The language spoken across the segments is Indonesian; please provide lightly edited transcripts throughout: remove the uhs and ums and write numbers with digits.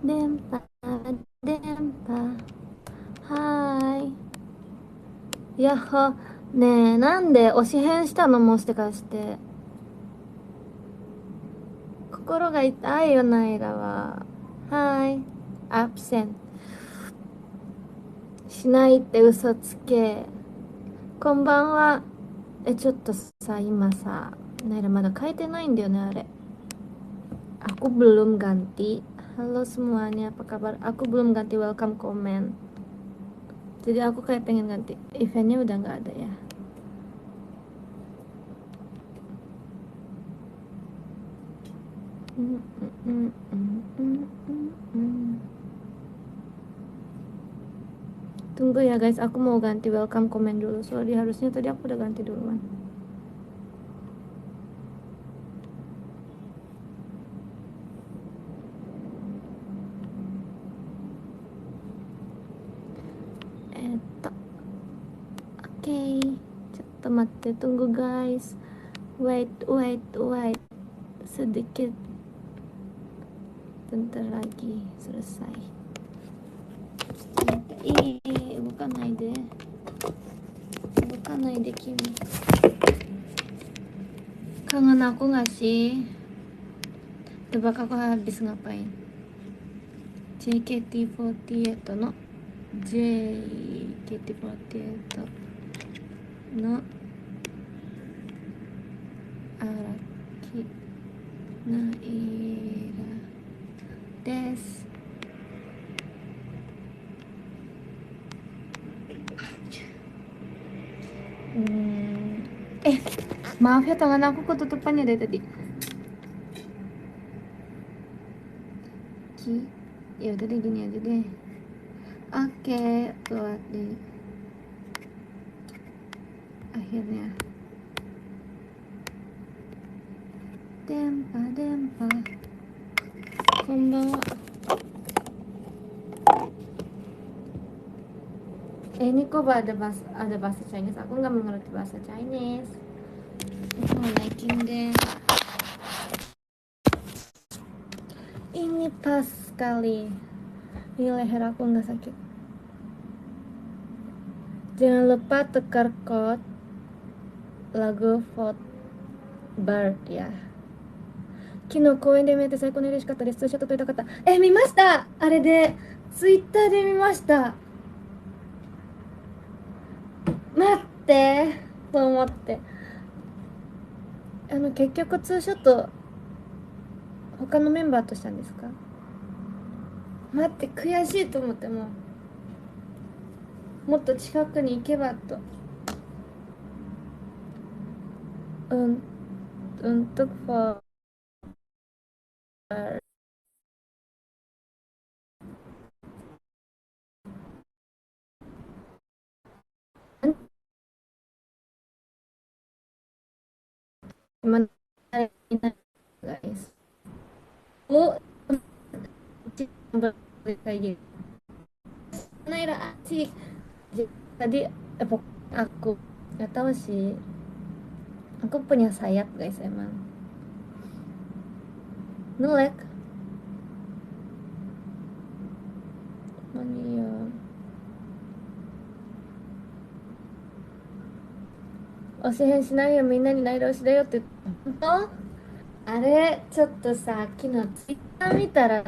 電波、電波。はーい。やっほ。ねえ、なんで推し変したの？もしてかして。心が痛いよ、ナイラは。はーい。アブセンしないって嘘つけ。こんばんは。ちょっとさ、今さ、ナイラまだ変えてないんだよね、あれ。Aku belum ganti. Halo semuanya, apa kabar? Aku belum ganti welcome comment. Jadi aku kayak pengen ganti. Eventnya udah nggak ada ya. Mm, mm, mm, mm, mm, mm. Tunggu ya guys, aku mau ganti welcome comment dulu. Soalnya harusnya tadi aku udah ganti duluan. Eto, oke. Coba mati, tunggu guys. Wait, wait, wait. Sedikit. Bentar lagi selesai. Bukan ide. Bukan ide Kimi. Kangen aku nggak sih? Tebak aku habis ngapain? JKT48 の JKT48 の荒木ナイラです。Eh, maaf ya tangan aku ketutupannya dari tadi. Ya udah deh, gini aja deh. Oke, buat deh. Akhirnya. Dempa, dempa. Konbanwa. Ini kok ada bahasa Chinese. Aku nggak mengerti bahasa Chinese. Aku mau naikin deh. Ini pas sekali. Ini leher aku nggak sakit. Jangan lupa tekar code lagu Vote Bird ya. 昨日公園で見て最高に嬉しかったです。ツイッターで見ました。待って、悔しいと思ってもっと近くに行けばと。guys. Oh, kayak gitu. Naira asik. Tadi aku nggak tahu sih. Aku punya sayap guys emang. Ngelek. Mania. 教えへんしないよ、みんなにナイロ推しだよって言った。本当？あれ、ちょっとさ、昨日ツイッター見たら、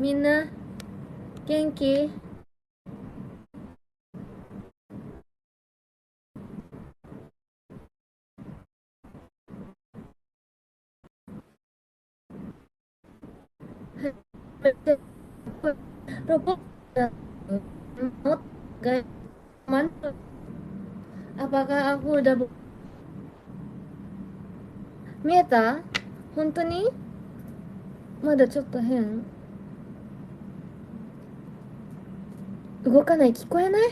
みんな元気？Robot guys, mantap. Apakah aku udah 見えた？本当に？まだちょっと変。動かない。聞こえない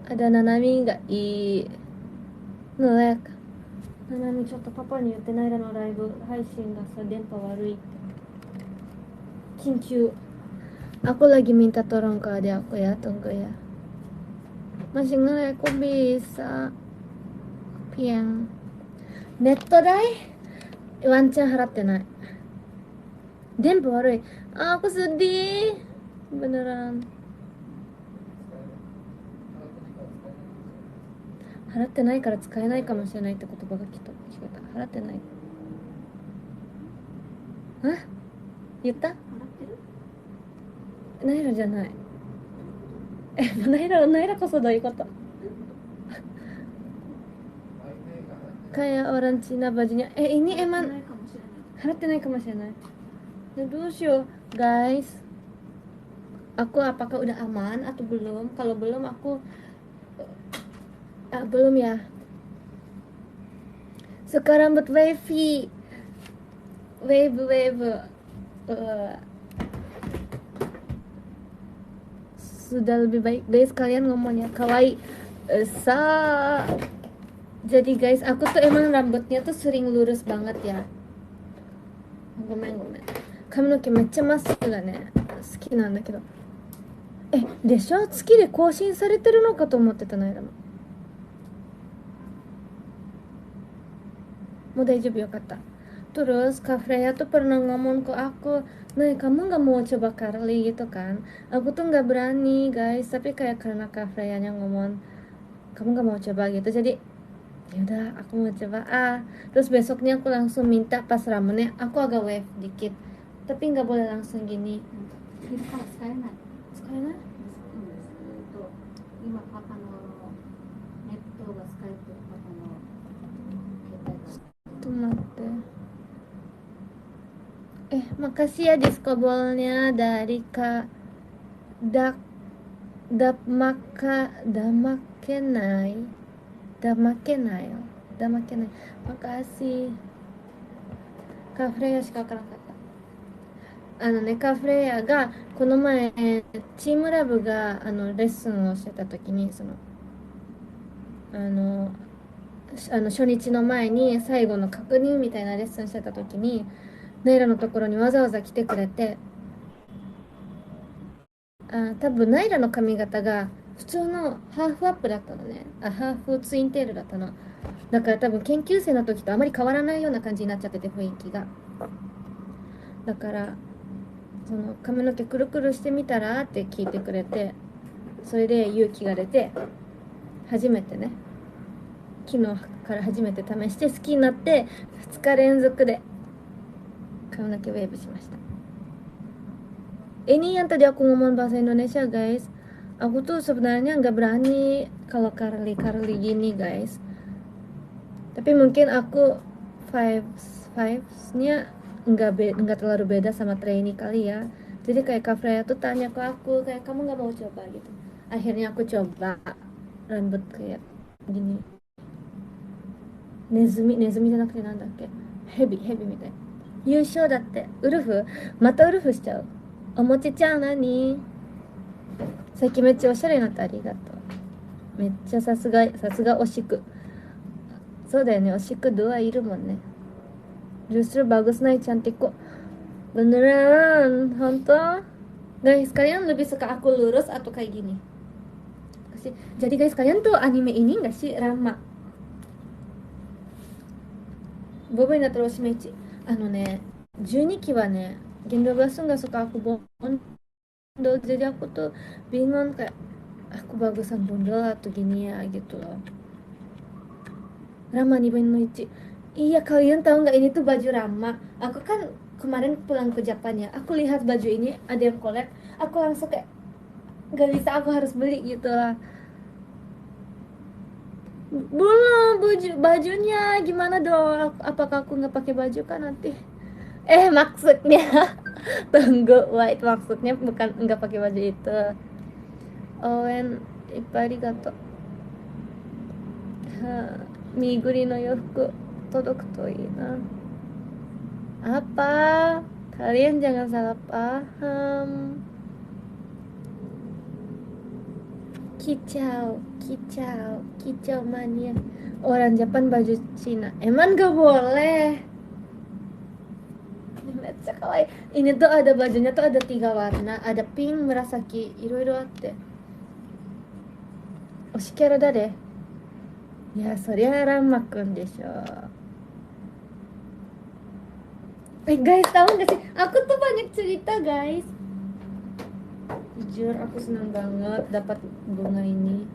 ？ada Nanamiがいいのやか。ナナミちょっとパパに言ってないだのライブ配信がさ電波悪いって緊急。aku lagi minta tolong ke adik aku ya, tunggu ya. Masih nge aku bisa piang ネット代ワンチャン払ってない。電波悪い。aku sedih beneran。払ってないから使えないかもしれないって言葉が来た。違った。払ってない。あ、言った？ナイラじゃない。ナイラこそどういうこと？kayak orang Cina bajunya. Ini emang払ってないかもしれない。どうしよう、guys. Aku apakah udah aman atau belum? Kalau belum aku belum ya. Sekarang buat wavy. Wave. Sudah lebih baik guys, kalian ngomongnya kawaii. Jadi guys, aku tuh emang rambutnya tuh sering lurus banget ya. Gomen. 髪の毛めっちゃまっすぐがね、好きなんだけど。でしょ？月で更新されてるのかと思ってたのよ。もう大丈夫、よかった。Terus Kak Freya tuh pernah ngomong ke aku, "Nah, kamu nggak mau coba curly gitu kan?" Aku tuh nggak berani guys, tapi kayak karena Kak Freya-nya ngomong, "Kamu nggak mau coba gitu," jadi ya udah aku mau coba. Terus besoknya aku langsung minta pas ramennya aku agak wave dikit, tapi nggak boleh langsung gini. Sekalian. 今パパのネットが使えてるパパの携帯が。ちょっと待って。makasih ya diskobolnya dari Kak Damakenai. Makasih. Kak Freya しかわからなかった。カフレアがこの前チームラブがレッスンをしてた時に初日の前に最後の確認みたいなレッスンしてた時にナイラのところにわざわざ来てくれて、多分ナイラの髪型が普通のハーフアップだったのね。ハーフツインテールだったの。だから多分研究生の時とあまり変わらないような感じになっちゃってて、雰囲気が。だからその髪の毛くるくるしてみたらって聞いてくれて、それで勇気が出て初めてね、昨日から初めて試して好きになって2日連続で髪の毛ウェーブしました。Ini yang tadi aku ngomong bahasa Indonesia guys. Aku tuh sebenarnya nggak berani kalau curly gini guys. Tapi mungkin aku vibes-nya nggak terlalu beda sama trainee kali ya. Jadi kayak Kak Freya tuh tanya ke aku kayak kamu nggak mau coba gitu. Akhirnya aku coba rambut kayak gini. Nezumi じゃなくてなんだっけ？ヘビみたいな。優勝だって。ウルフ？またウルフしちゃう。おもちちゃん何？最近めっちゃおしゃれになってありがとう。めっちゃさすがおしく。そうだよね、おしくドアいるもんね。Justru bagus naik cantik kok. Beneran, honto. Guys, kalian lebih suka aku lurus atau kayak gini? Jadi guys, kalian tuh anime ini nggak sih Rama? Boboになったらおしめち。12期はね、Gendobas nggak suka aku bondol, jadi aku tuh bingung kayak aku bagusan bondol atau gini ya gitu loh. Rama 2分の1 Iya, kalian tahu nggak ini tuh baju Rama. Aku kan kemarin pulang ke Japan ya. Aku lihat baju ini ada yang collab. Aku langsung kayak nggak bisa, aku harus beli gitu lah. Belum bajunya gimana dong? Apakah aku nggak pakai baju kan nanti? Maksudnya tunggu, wait, maksudnya bukan nggak pakai baju itu. Owen iparigato. Miguri no yofuku todoku to ii na. Apa? Kalian jangan salah paham. Kicau, kicau, kicau mania. Orang Jepang baju Cina. Emang gak boleh? Mecha kawaii. Ini tuh ada bajunya tuh ada 3 warna. Ada pink, murasaki, iroiro atte. Oshi kara dare? Ya, そりゃランマくん desho. Guys, tahu gak sih? Aku tuh banyak cerita, guys. Jujur, aku senang banget dapat bunga ini.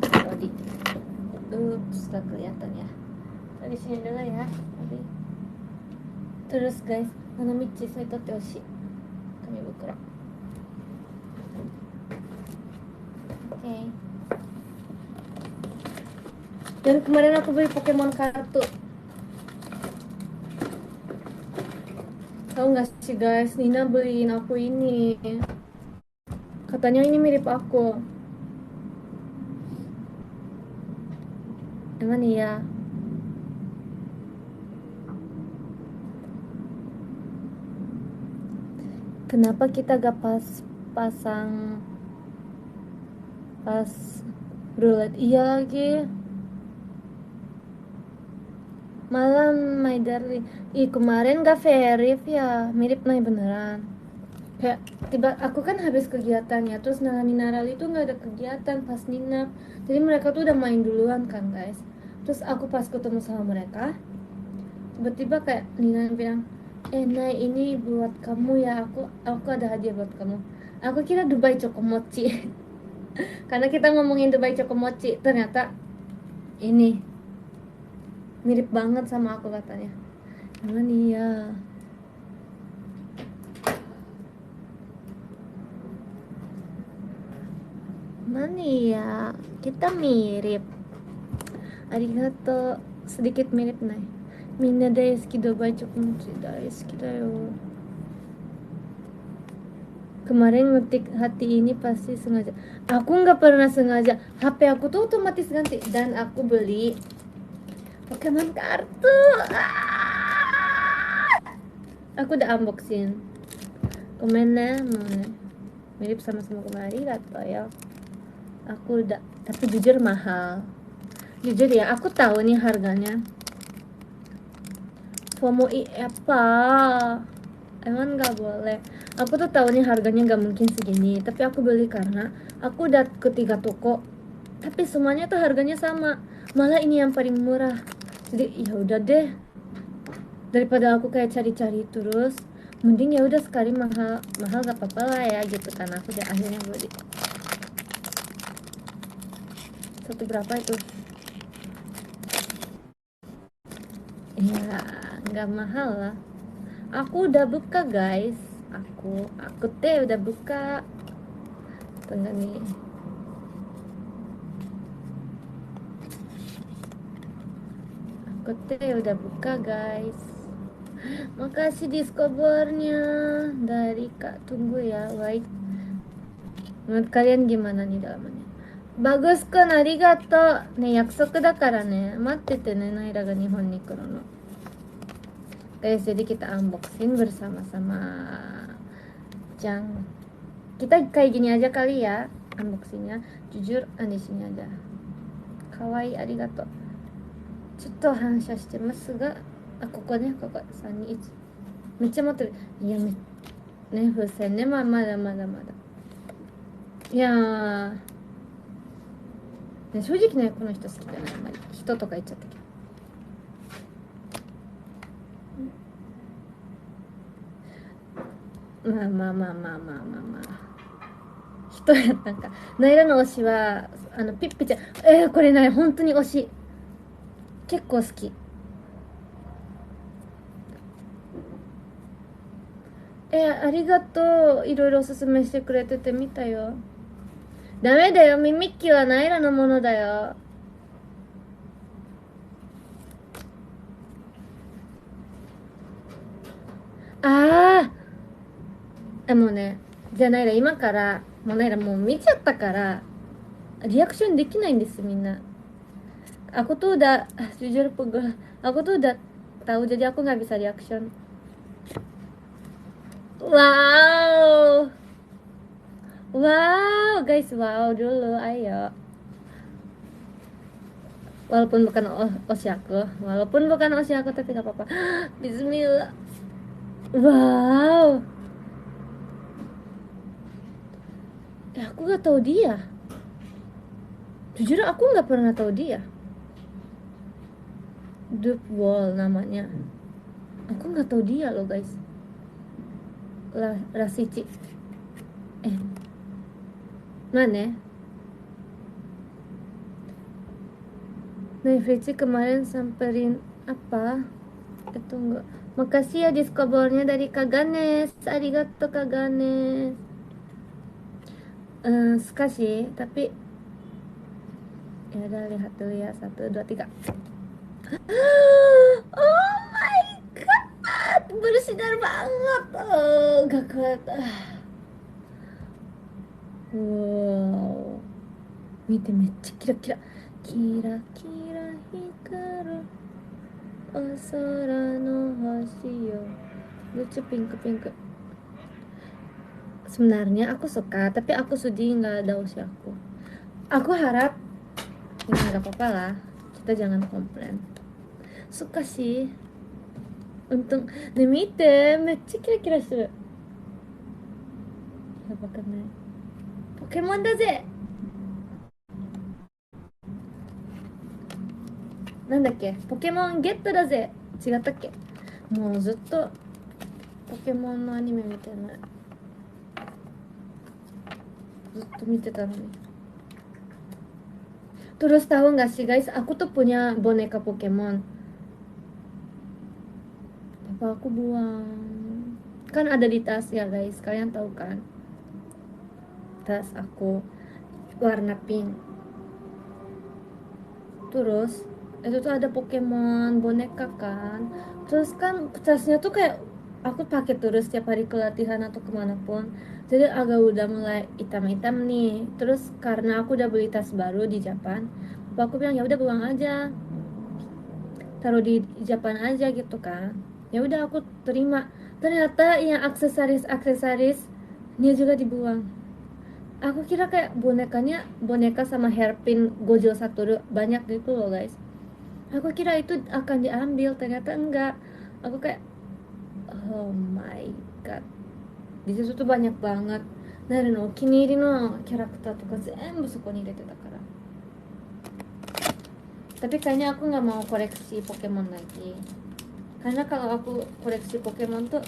Tadi, gak kelihatan ya. Tadi sini dulu ya. Tadi. Terus, guys, Nanamichi, saya totte hoshi. Kami bukura. Oke. Dan kemarin aku beli Pokemon kartu. Tahu nggak sih guys, Nina beliin aku ini. Katanya ini mirip aku. Emang iya? Kenapa kita gak pasang pas roulette? Iya lagi. Malam, my darling. Ih, kemarin gak verif ya. Mirip nih beneran. Kayak aku kan habis kegiatannya, terus Nana Naral itu nggak ada kegiatan pas nginap. Jadi mereka tuh udah main duluan kan guys. Terus aku pas ketemu sama mereka, tiba-tiba kayak Nina bilang, Nay, ini buat kamu ya, aku ada hadiah buat kamu. Aku kira Dubai Chocomochi. Karena kita ngomongin Dubai Chocomochi, ternyata ini mirip banget sama aku katanya. Emang iya. Mana ya? Kita mirip. Arigato. Sedikit mirip nih. Minna daisuki Dubai Chocomochi daisuki da yo. Kemarin ngetik hati ini pasti sengaja. Aku nggak pernah sengaja. HP aku tuh otomatis ganti. Dan aku beli Pokemon kartu. Aku udah unboxing. Komennya mirip sama kemarin atau ya. Aku udah, tapi jujur mahal. Jujur ya, aku tahu nih harganya. FOMO apa? Emang nggak boleh. Aku tuh tahu nih harganya nggak mungkin segini, tapi aku beli karena aku udah ke 3 toko, tapi semuanya tuh harganya sama. Malah ini yang paling murah. Jadi ya udah deh. Daripada aku kayak cari-cari terus, mending ya udah sekali mahal gak apa-apa lah ya gitu kan. Aku udah akhirnya beli. Satu berapa itu? Ya nggak mahal lah. Aku udah buka guys. Aku teh udah buka. Tunggu nih. Aku teh udah buka guys. Makasih diskobornya dari Kak. Tunggu ya, wait. Menurut kalian gimana nih dalamannya? Bagus kan, arigato. Ne, yaksoku da kara ne. Matte ne, Naira ga Nihon ni kuru no. Guys, jadi kita unboxing bersama-sama. Kita kayak gini aja kali ya unboxingnya. Jujur, di sini aja. Kawaii, arigato. ちょっと反射してますが、ここね、ここ321めっちゃ持ってる。いや、ね、風船ね、まだまだいやー、ね、正直ね、この人好きじゃない。あんまり人とか言っちゃったけど、人やなんかナイラの推しはピッピちゃん。これね、本当に推し。結構好き。ありがとう。いろいろおすすめしてくれてて見たよ。ダメだよ。ミミッキーはナイラのものだよ。あもうね。じゃあナイラ今から、もうナイラもう見ちゃったから、リアクションできないんですみんな. Aku tuh udah, jujur pegel. Aku tuh udah tahu jadi aku nggak bisa reaction. Wow. Wow, guys, wow dulu, ayo. Walaupun bukan Osyaku, walaupun bukan Osyaku tapi nggak apa-apa. Bismillah. Wow. Aku nggak tahu dia. Jujur aku nggak pernah tahu dia. Dupe Wall namanya. Aku nggak tahu dia loh guys. Rasici. Eh, mana? Nih, Frici kemarin samperin apa? Tunggu. Makasih ya diskobolnya dari Kak Ganes. Arigato Kak Ganes. Suka sih, tapi ya udah lihat dulu ya. 1, 2, 3. Oh my god, bersinar banget. Oh, gak kuat. Wow. 見てめっちゃキラキラ。キラキラ光るお空の星よ。Lucu pink pink. Sebenarnya aku suka, tapi aku sedih nggak ada usia aku. Aku harap ya nggak apa-apa lah. Kita jangan komplain. Suka sih. Untung. Ne, mite, めっちゃキラキラしてる。やばくない？ポケモンだぜ。なんだっけ？ポケモンゲットだぜ。違ったっけ？もうずっとポケモンのアニメ見てない。ずっと見てたのに。Terus tahu nggak sih guys, aku tuh punya boneka Pokemon. Apa aku buang? Kan ada di tas ya guys, kalian tahu kan? Tas aku warna pink. Terus itu tuh ada Pokemon boneka kan. Terus kan tasnya tuh kayak aku pakai terus tiap hari ke latihan atau kemanapun. Jadi agak udah mulai hitam-hitam nih. Terus karena aku udah beli tas baru di Japan, aku bilang ya udah buang aja, taruh di Japan aja gitu kan. Ya udah aku terima. Ternyata yang aksesarisnya juga dibuang. Aku kira kayak bonekanya boneka sama hairpin Gojo Satoru banyak gitu loh guys. Aku kira itu akan diambil, ternyata enggak. Aku kayak oh my god, di situ tuh banyak banget. Naru no okiniri no karakter tuh kan zenbu soko ni irete ta kara. Tapi kayaknya aku nggak mau koleksi Pokemon lagi. Karena kalau aku koleksi Pokemon tuh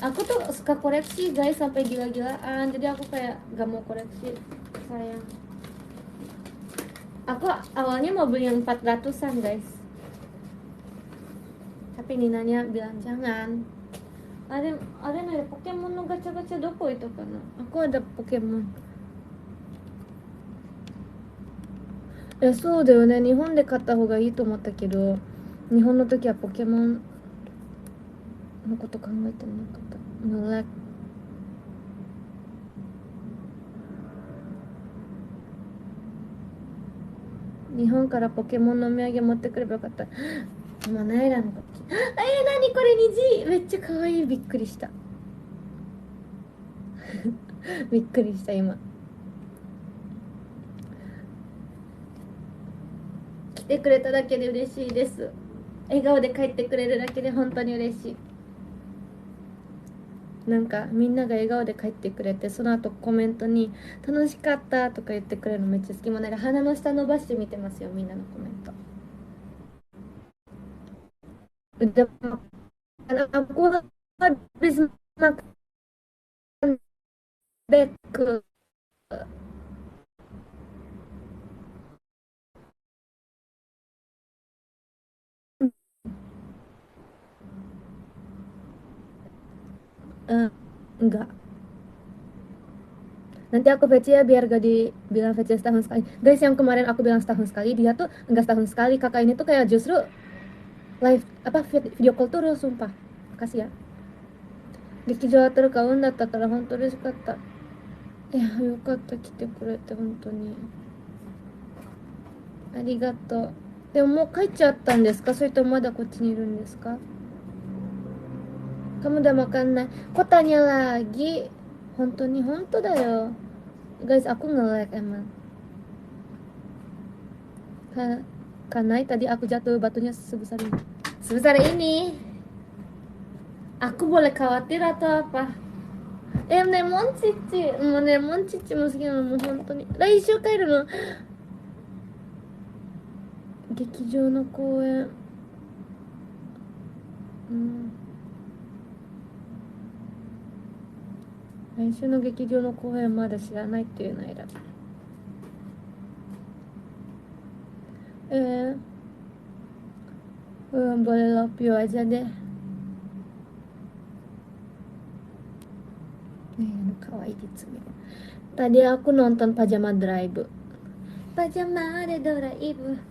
aku tuh suka koleksi guys sampai gila-gilaan. Jadi aku kayak gak mau koleksi, sayang. Aku awalnya mau beli yang 400-an guys, tapi Ninanya bilang jangan. Ada nih Pokemon no gacha-gacha doko itu kana. Aku ada Pokemon. そうだよね。日本で買った方がいいと思ったけど、日本の時はポケモンのこと考えてなかった。日本からポケモンのお土産持ってくればよかった。もうナイラのこっち。何これ虹めっちゃ可愛い。びっくりした。びっくりした今。来てくれただけで嬉しいです。笑顔で帰ってくれるだけで本当に嬉しい。なんかみんなが笑顔で帰ってくれて、その後コメントに楽しかったとか言ってくれるのめっちゃ好き。もうなんか鼻の下伸ばして見てますよ、みんなのコメント。Udah makan, aku habis makan beko. Eh, enggak. Nanti aku VC ya biar gak dibilang VC setahun sekali. Guys, yang kemarin aku bilang setahun sekali, dia tuh enggak setahun sekali. Kakak ini tuh kayak justru live apa video call terus, sumpah. Makasih ya. 劇場当たるか運だったから本当嬉しかった。いや、よかった、来てくれて、本当に。ありがとう。でももう帰っちゃったんですか、それともまだこっちにいるんですか。kamu udah makan nah. Kok tanya lagi? Honto nih, honto dah yo. Guys, aku nge-lag emang. Kanai tadi aku jatuh batunya sebesar ini. Sebesar ini. Aku boleh khawatir atau apa? Lemon cici. Mau lemon ciciも好きなのもう本当に。来週帰るの。劇場の公演。うん。来週の劇場の公演まだ知らないっていうの選ぶ。boleh love you aja deh. Kawaii Ditsumi. Tadi aku nonton Pajama Drive. Pajama de Drive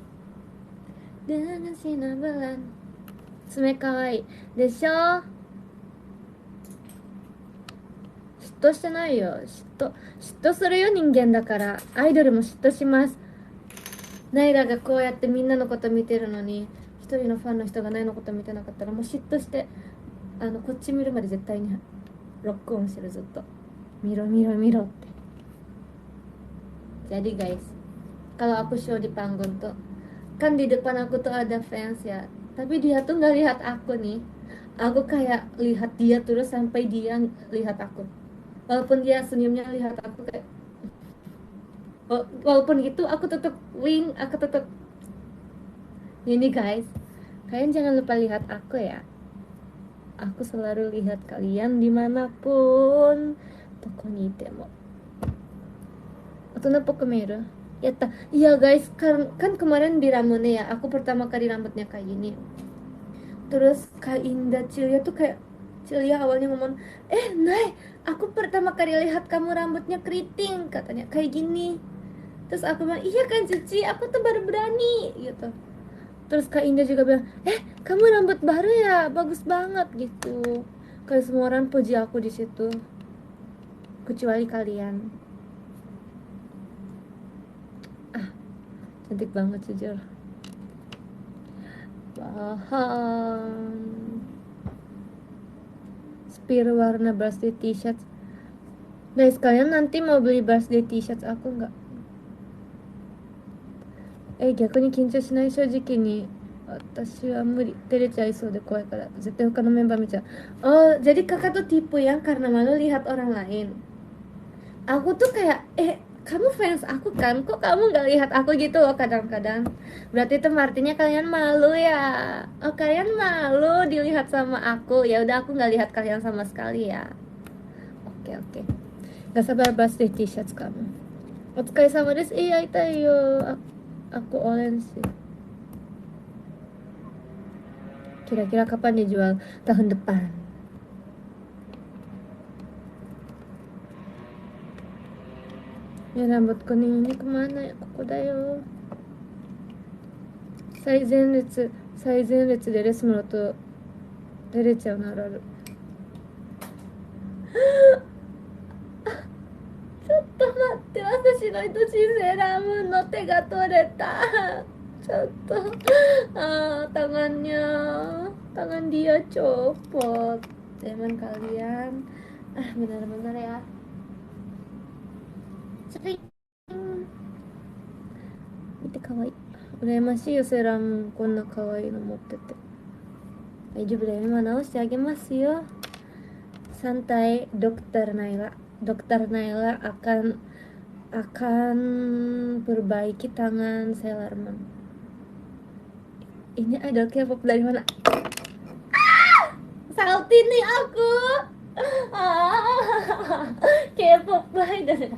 dengan sinar bulan. Sume kawaii. Desho? 嫉妬してないよ。嫉妬するよ、人間だから。アイドルも嫉妬します。ナイラがこうやってみんなのこと見てるのに、一人のファンの人がナイのこと見てなかったらもう嫉妬して、こっち見るまで絶対にロックオンしてる、ずっと。見ろ見ろ見ろって。Jadi guys, kalau aku show di panggung tuh, kan di depan aku tuh ada fans ya, tapi dia tuh nggak lihat aku nih. Aku kayak lihat dia terus sampai dia lihat aku. Walaupun dia senyumnya lihat aku kayak, walaupun gitu aku tetap wing, aku tetap ini guys. Kalian jangan lupa lihat aku ya. Aku selalu lihat kalian dimanapun. Toko ni itemo. Atau napa kamera? Yatta. Iya guys, kan kemarin di Ramune ya, aku pertama kali rambutnya kayak gini. Terus Kak Indah Cilia tuh kayak, Cilia awalnya ngomong, Nay, aku pertama kali lihat kamu rambutnya keriting, katanya kayak gini. Terus aku bilang, iya kan Cici, aku tuh baru berani gitu. Terus Kak Indah juga bilang, kamu rambut baru ya, bagus banget gitu. Kayak semua orang puji aku di situ, kecuali kalian. Cantik banget jujur. Paham. Spear warna birthday t-shirt. Guys, kalian nanti mau beli birthday t-shirt aku nggak? 逆に緊張しない、正直に私は無理、照れちゃいそうで怖いから絶対他のメンバー見ちゃう。Oh, jadi kakak tuh tipe yang karena malu lihat orang lain. Aku tuh kayak, kamu fans aku kan, kok kamu nggak lihat aku gitu loh kadang-kadang. Berarti itu artinya kalian malu ya. Oh, kalian malu dilihat sama aku. Ya udah, aku nggak lihat kalian sama sekali ya. Oke, oke. Gak sabar birthday t-shirt kamu. Otsukaresama desu. Iya, itai yo. Aku orange sih. Kira-kira kapan dijual? Tahun depan. Ya, rambut kuning ini kemana ya? Koko da yo. 最前列でレスのと照れちゃうならある。ちょっと待って、私の愛しいセーラームーンの手が取れた。ちょっとtangan dia copot. Emang kalian benar-benar ya sering. Mite kawaii. 羨ましいよ、セーラームーンこんな可愛いの持ってて。大丈夫だよ、今直してあげますよ。Santai, Dokter Naila akan perbaiki tangan Sailor Moon. Ini idol K-pop dari mana? Salty nih aku. K-pop idol.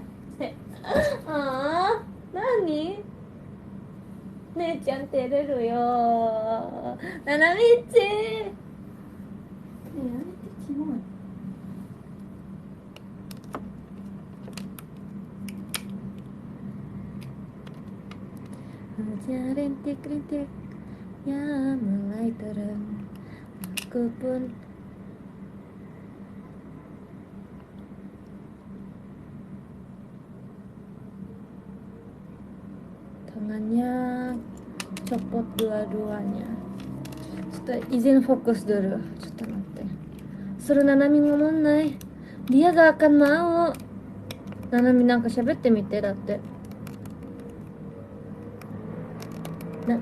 Nani? 姉ちゃん照れるよ。ななみっち。やめて、キモい。rintik-rintik ya mulai turun. Aku pun tangannya copot dua-duanya. Izin fokus dulu. Suruh Nanami ngomong nai. Dia gak akan mau. Nanamiなんか喋ってみてだって。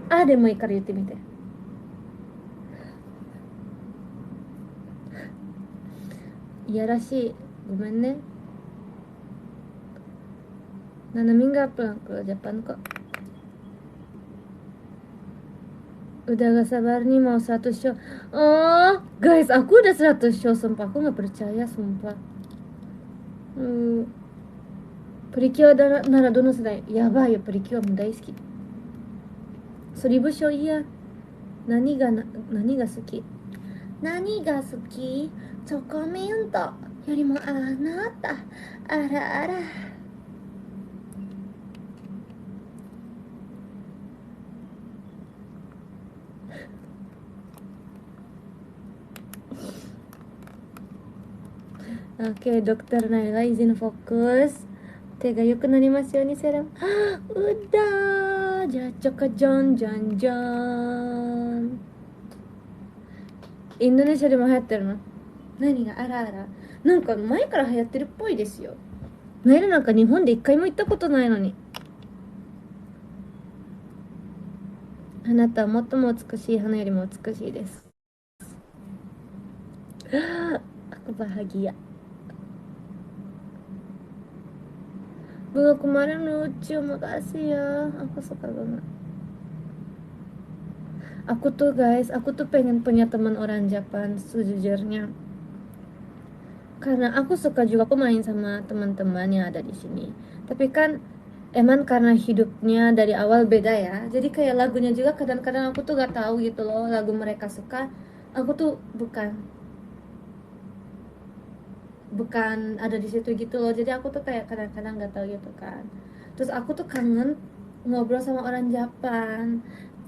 あでもいいから言ってみて。いやらしい。ごめんね。Nanami nggak pulang ke Jepang kok. Udah gak sabar nih mau 100 show. Oh, guys, aku udah 100 show, sumpah. Aku gak percaya, sumpah. Putih プリキュアだならどの世代やばいよ、プリキュアも大好き。ソリブショイヤ何が好き何が好きチョコミントよりもあなたあらあらOke, dokter Naila izin fokus. Tehが良くなりますようにセラム。udah jacok ke John John John インドネシアでも流行ってるの何があらあらなんか前から流行ってるっぽいですよ。ナイルなんか日本で一回も行ったことないのに。あなたは最も美しい花よりも美しいです。Aku bahagia. Bunga kemarin lucu, makasih ya. Aku suka banget. Aku tuh pengen punya teman orang Japan sejujurnya. Karena aku suka juga, aku main sama teman-teman yang ada di sini. Tapi kan emang karena hidupnya dari awal beda ya. Jadi kayak lagunya juga kadang-kadang aku tuh gak tahu gitu loh lagu mereka suka. Aku tuh bukan ada di situ gitu loh. Jadi aku tuh kayak kadang-kadang gak tahu gitu kan. Terus aku tuh kangen ngobrol sama orang Japan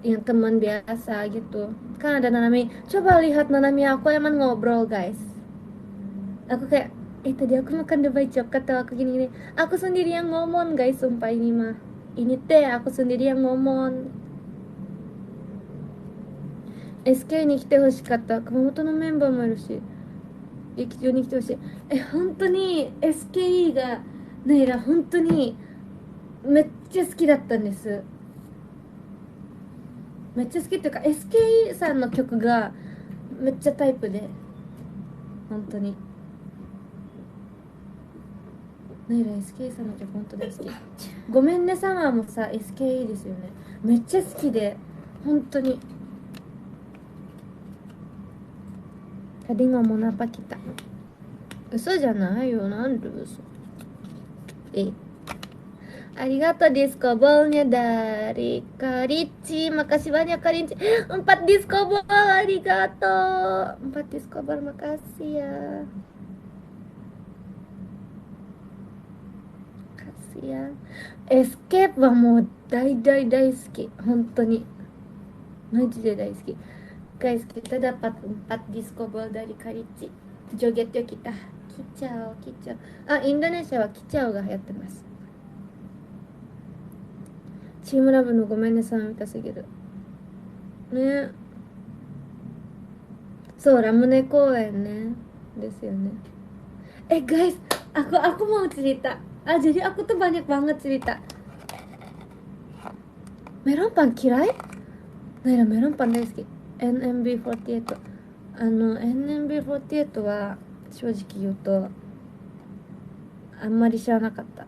yang teman biasa gitu. Kan ada Nanami. Coba lihat Nanami aku emang ngobrol guys. Aku kayak tadi aku makan Dubai coklat atau aku gini-gini. Aku sendiri yang ngomong guys, sumpah ini mah. Ini teh aku sendiri yang ngomong. SK に来てほしかった。熊本のメンバーもいるし。劇場に来てほしい。本当に SKE がナイラ本当にめっちゃ好きだったんです。めっちゃ好きっていうか SKE さんの曲がめっちゃタイプで本当にナイラ SKE さんの曲本当大好き。ごめんねサマーもさ SKE ですよね。めっちゃ好きで本当に。Tadi ngomong apa kita? 嘘じゃないよ。なんで嘘？ありがとうディスコボールにゃだりカリッチmakasih banyak Karinci 4 ディスコボールありがとう4ディスコボールmakasih ya makasih ya エスケープはもう大大大好き本当にマジで大好きguys kita dapat 4 ディスコボールdari Karinci joget yuk kita kicauインドネシアはキチャオが流行ってますチームラブのごめんねさん見たすぎるね。そうラムネ公園ねですよね。guys aku mau cerita jadi aku tuh banyak banget cerita. Meron pan kirai? Naira meron pan大好き NMB48 NMB48 は正直言うとあんまり知らなかった。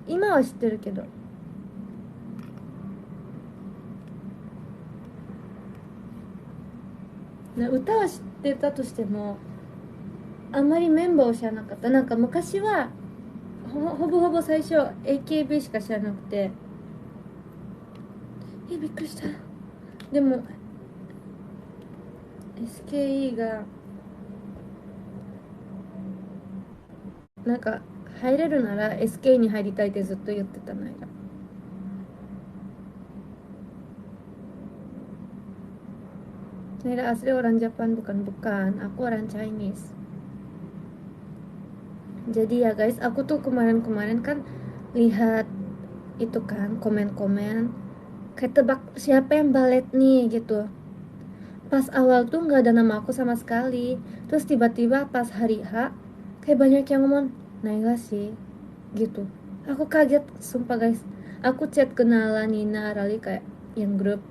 今は知ってるけど歌は知ってたとしてもあんまりメンバーを知らなかった。なんか昔はほぼ最初 AKB しか知らなくてびっくりした。でも SKE がなんか入れるなら SK に入りたいってずっと言ってたナイラ。Naira asli orang Japan, bukan, aku orang Chinese. Jadi ya guys, aku tuh kemarin kan lihat itu kan komen-komen kayak tebak siapa yang balet nih gitu. Pas awal tuh nggak ada nama aku sama sekali, terus tiba-tiba pas hari H kayak banyak yang ngomong Naila sih gitu. Aku kaget sumpah guys. Aku chat kenalan Nina Rali kayak yang grup,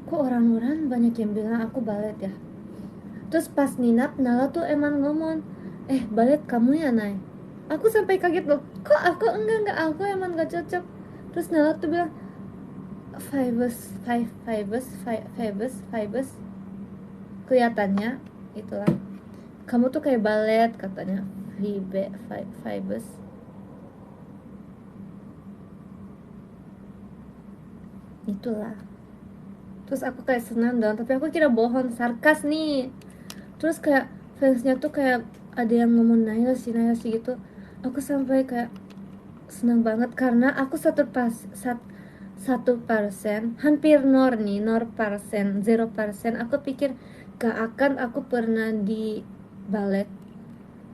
kok orang-orang banyak yang bilang aku balet ya. Terus pas Nala tuh emang ngomong, balet kamu ya Nay. Aku sampai kaget loh, kok aku enggak, aku emang gak cocok. Terus Nala tuh bilang, Fibers kelihatannya itulah, kamu tuh kayak balet katanya. Fibers itulah. Terus aku kayak senang dong, tapi aku kira bohong, sarkas nih. Terus kayak fansnya tuh kayak ada yang ngomong Naila sih gitu. Aku sampai kayak senang banget karena aku 1%, hampir nor persen, 0%. Aku pikir gak akan aku pernah di balet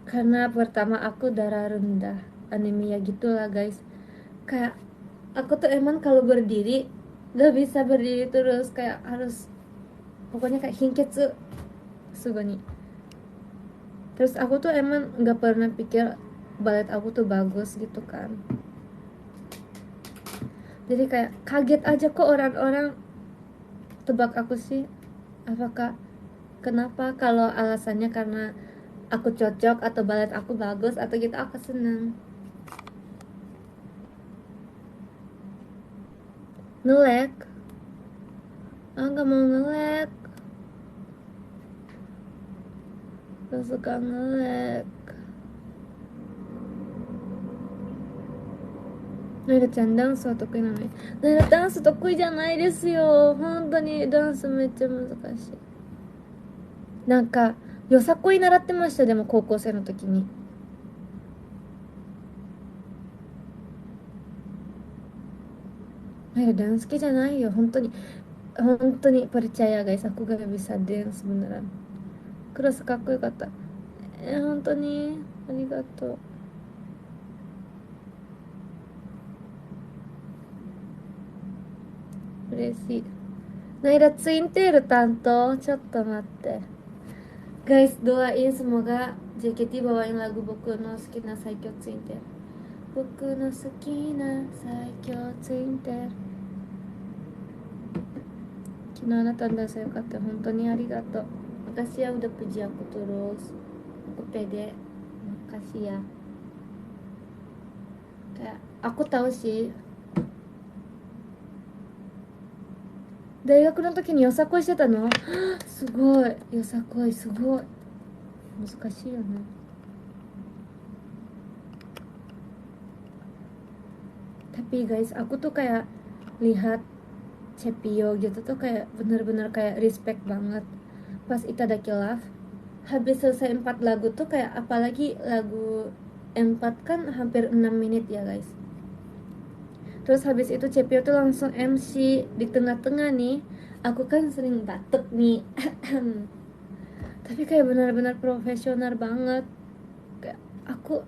karena pertama aku darah rendah, anemia gitulah guys. Kayak aku tuh emang kalau berdiri gak bisa berdiri terus, kayak harus pokoknya kayak hinketsu sugoni. Terus aku tuh emang gak pernah pikir balet aku tuh bagus gitu kan. Jadi kayak kaget aja kok orang-orang tebak aku sih. Apakah kenapa, kalau alasannya karena aku cocok atau balet aku bagus atau gitu, aku seneng. Ngelek, gak mau ngelek, gak suka ngelek. ナイラちゃんダンスは得意なのに。ナイラダンス得意じゃないですよ。本当にダンスめっちゃ難しい。なんかよさこい習ってました。でも高校生の時に。ナイラダンス好きじゃないよ。本当にpercaya guys, aku gak bisa dance beneran. クロスかっこよかった。本当にありがとう。嬉しい。ナイラツインテール担当。ちょっと待って guys, doain semoga JKT bawain lagu Boku no Sukina Saikyo Tsuinter. Boku no Sukina Saikyo Tsuinter. 昨日あなたのダンスよかった。本当にありがとう。Makasih ya udah puji aku terus. Aku pede. Makasih ya. Kayak aku tahu sih, 大学の時によさこいしてたのすごい。よさこいすごい難しいよね。Tapi guys, aku tuh kayak lihat Cepio gitu tuh kayak bener-bener kayak respect banget. Pas Itadaki Love habis selesai 4 lagu tuh kayak, apalagi lagu 4 kan hampir 6 menit ya guys. Terus habis itu Cepio tuh langsung MC di tengah-tengah nih. Aku kan sering batuk nih. Tapi kayak benar-benar profesional banget. Kayak aku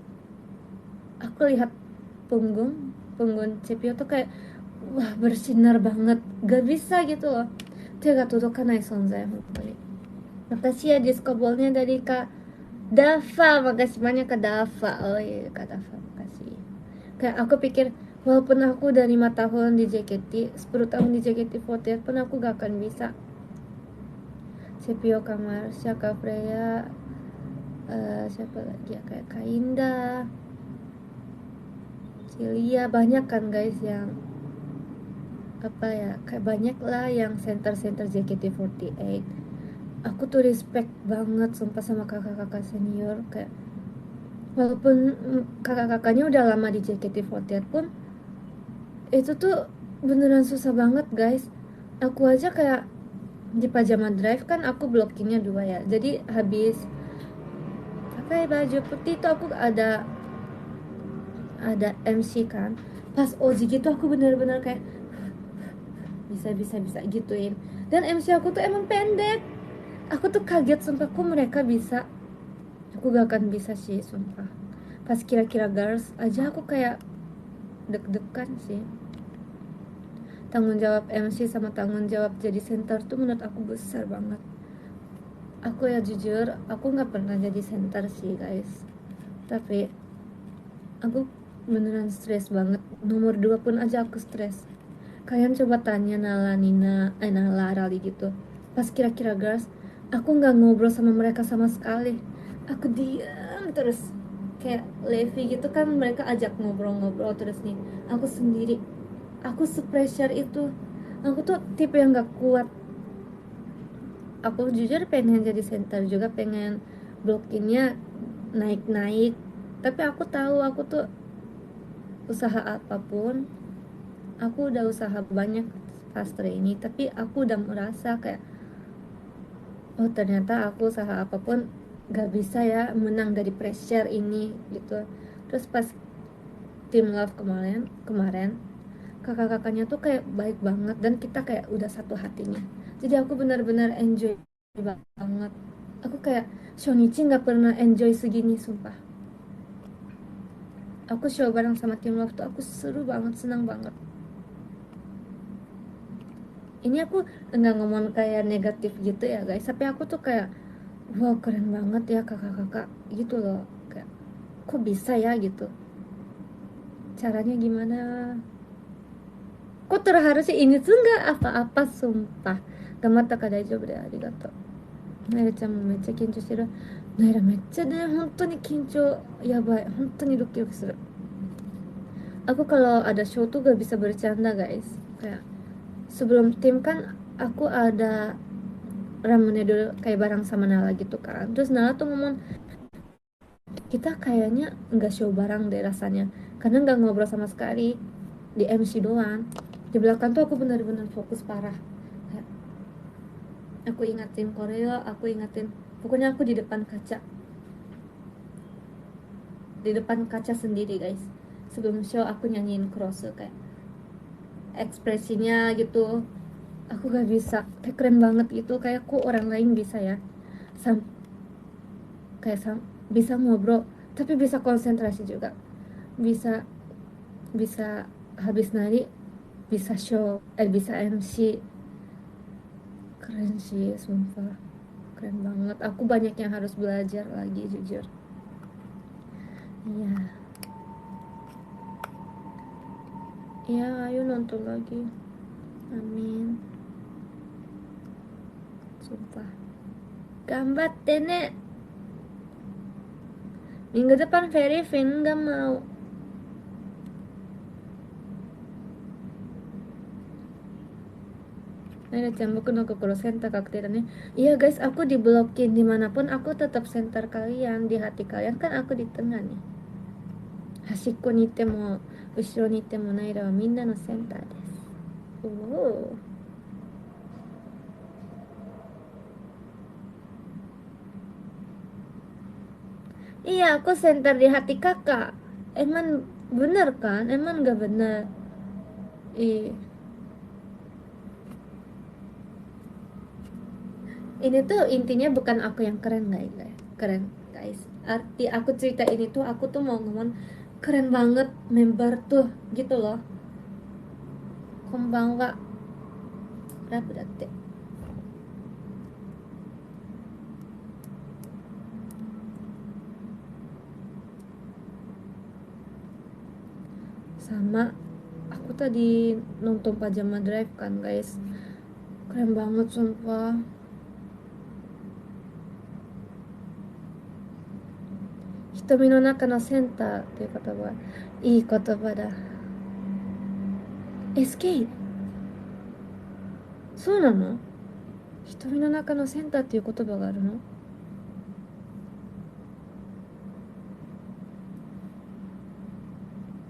lihat punggung Cepio tuh kayak wah bersinar banget. Gak bisa gitu loh. Tega todokanai sonzai hontou. Makasih ya disco ballnya dari Kak Dava. Makasih banyak Kak Dava. Oh iya Kak Dava, makasih. Kayak aku pikir walaupun aku udah 5 tahun di JKT, 10 tahun di JKT48 pun aku gak akan bisa. Cepio, Kamar, Syaka Freya, siapa lagi ya, kayak Kak Indah, Cilia, banyak kan guys yang apa ya, kayak banyak lah yang center JKT48. Aku tuh respect banget sumpah sama kakak-kakak senior. Kayak walaupun kakak-kakaknya udah lama di JKT48 pun itu tuh beneran susah banget guys. Aku aja kayak di Pajama Drive kan aku blockingnya 2 ya. Jadi habis pakai baju putih tuh aku ada ada MC kan, pas Oji gitu aku bener-bener kayak bisa gituin. Dan MC aku tuh emang pendek, aku tuh kaget sumpah kok mereka bisa, aku gak akan bisa sih sumpah. Pas kira-kira girls aja aku kayak deg-degan sih. Tanggung jawab MC sama tanggung jawab jadi center tuh menurut aku besar banget. Aku ya jujur aku nggak pernah jadi center sih guys, tapi aku beneran stres banget. Nomor 2 pun aja aku stres. Kalian coba tanya Nala, Nina, Nala, Rali gitu. Pas kira-kira girls, aku nggak ngobrol sama mereka sama sekali. Aku diam terus. Kayak Levi gitu kan mereka ajak ngobrol-ngobrol terus nih. Aku sendiri. Aku se-pressure itu. Aku tuh tipe yang nggak kuat. Aku jujur pengen jadi center juga, pengen blokinnya naik-naik. Tapi aku tahu aku tuh usaha apapun, aku udah usaha banyak pastor ini, tapi aku udah merasa kayak oh ternyata aku usaha apapun gak bisa ya menang dari pressure ini gitu. Terus pas Team Love kemarin kemarin kakak-kakaknya tuh kayak baik banget dan kita kayak udah satu hatinya, jadi aku benar-benar enjoy banget. Aku kayak Shonichi nggak pernah enjoy segini sumpah. Aku show bareng sama Team Love tuh aku seru banget, senang banget. Ini aku nggak ngomong kayak negatif gitu ya guys, tapi aku tuh kayak wow keren banget ya kakak-kakak gitu loh, kayak kok bisa ya gitu, caranya gimana, kok terharu sih, ini tuh nggak apa-apa sumpah. Gamata ka daijoubu de arigato. Nairaちゃんもめっちゃ緊張してる。ナイラめっちゃね本当に緊張やばい、本当にドキドキする。Aku kalau ada show tuh gak bisa bercanda guys. Kayak sebelum tim kan aku ada ramennya dulu kayak bareng sama Nala gitu kan. Terus Nala tuh ngomong kita kayaknya nggak show bareng deh rasanya, karena nggak ngobrol sama sekali, di MC doang. Di belakang tuh aku benar-benar fokus parah. Kayak, aku ingatin koreo, aku ingatin, pokoknya aku di depan kaca sendiri guys. Sebelum show aku nyanyiin cross kayak ekspresinya gitu, aku gak bisa, kayak keren banget gitu, kayak kok orang lain bisa ya sam kayak bisa ngobrol tapi bisa konsentrasi juga, bisa bisa habis nari bisa show, bisa MC. Keren sih sumpah, keren banget. Aku banyak yang harus belajar lagi jujur. Iya, iya, ayo nonton lagi, amin, sumpah. Gambatte ne. Minggu depan Ferry Fin gak mau. Naila chan boku no kokoro center kakte da ne. Iya guys, aku diblokin dimanapun aku tetap center kalian, di hati kalian kan aku di tengah nih. Hashiko ni ite mo ushiro ni ite mo Naila wa minna no center desu. Oh. Iya, aku center di hati kakak. Emang bener kan? Emang gak bener? Ih, ini tuh intinya bukan aku yang keren guys, keren guys. Arti aku cerita ini tuh aku tuh mau ngomong keren banget member tuh gitu loh. Konbanwa, berapa datte? Sama aku tadi nonton Pajama Drive kan guys, keren banget sumpah. Hitomi no naka no center っていう言葉、いい言葉だ。SK、 そうなの？瞳の中のセンターっていう言葉があるの？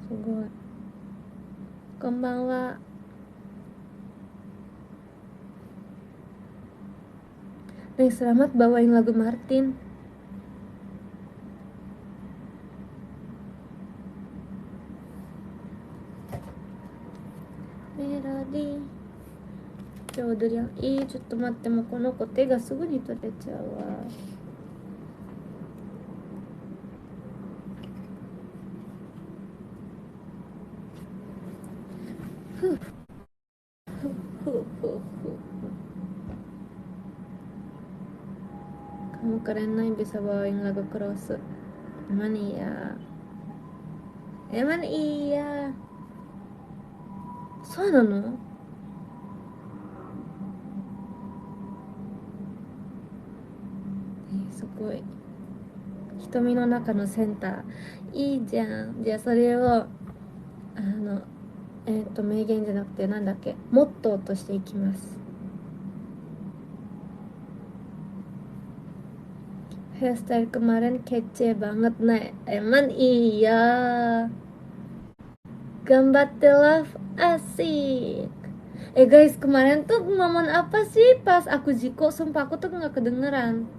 すごい。こんばんは。Nih, selamat bawain lagu Martin. ラディちょうどりゃんちょっと待って、もうこの子手がすぐに取れちゃうわ。ふうふうふうふう。Kamu keren nih bisa bawain lagu cross. Emang iya. Emang iya. そうなの？すごい。瞳の中のセンター。いいじゃん。じゃあそれを、名言じゃなくてなんだっけ、モットーとしていきます。Hairstyle kemarin kece banget, Nek. Emang iya. Gambatte love asik. Guys, kemarin tuh momen apa sih pas aku jiko? Sumpah aku tuh nggak kedengeran.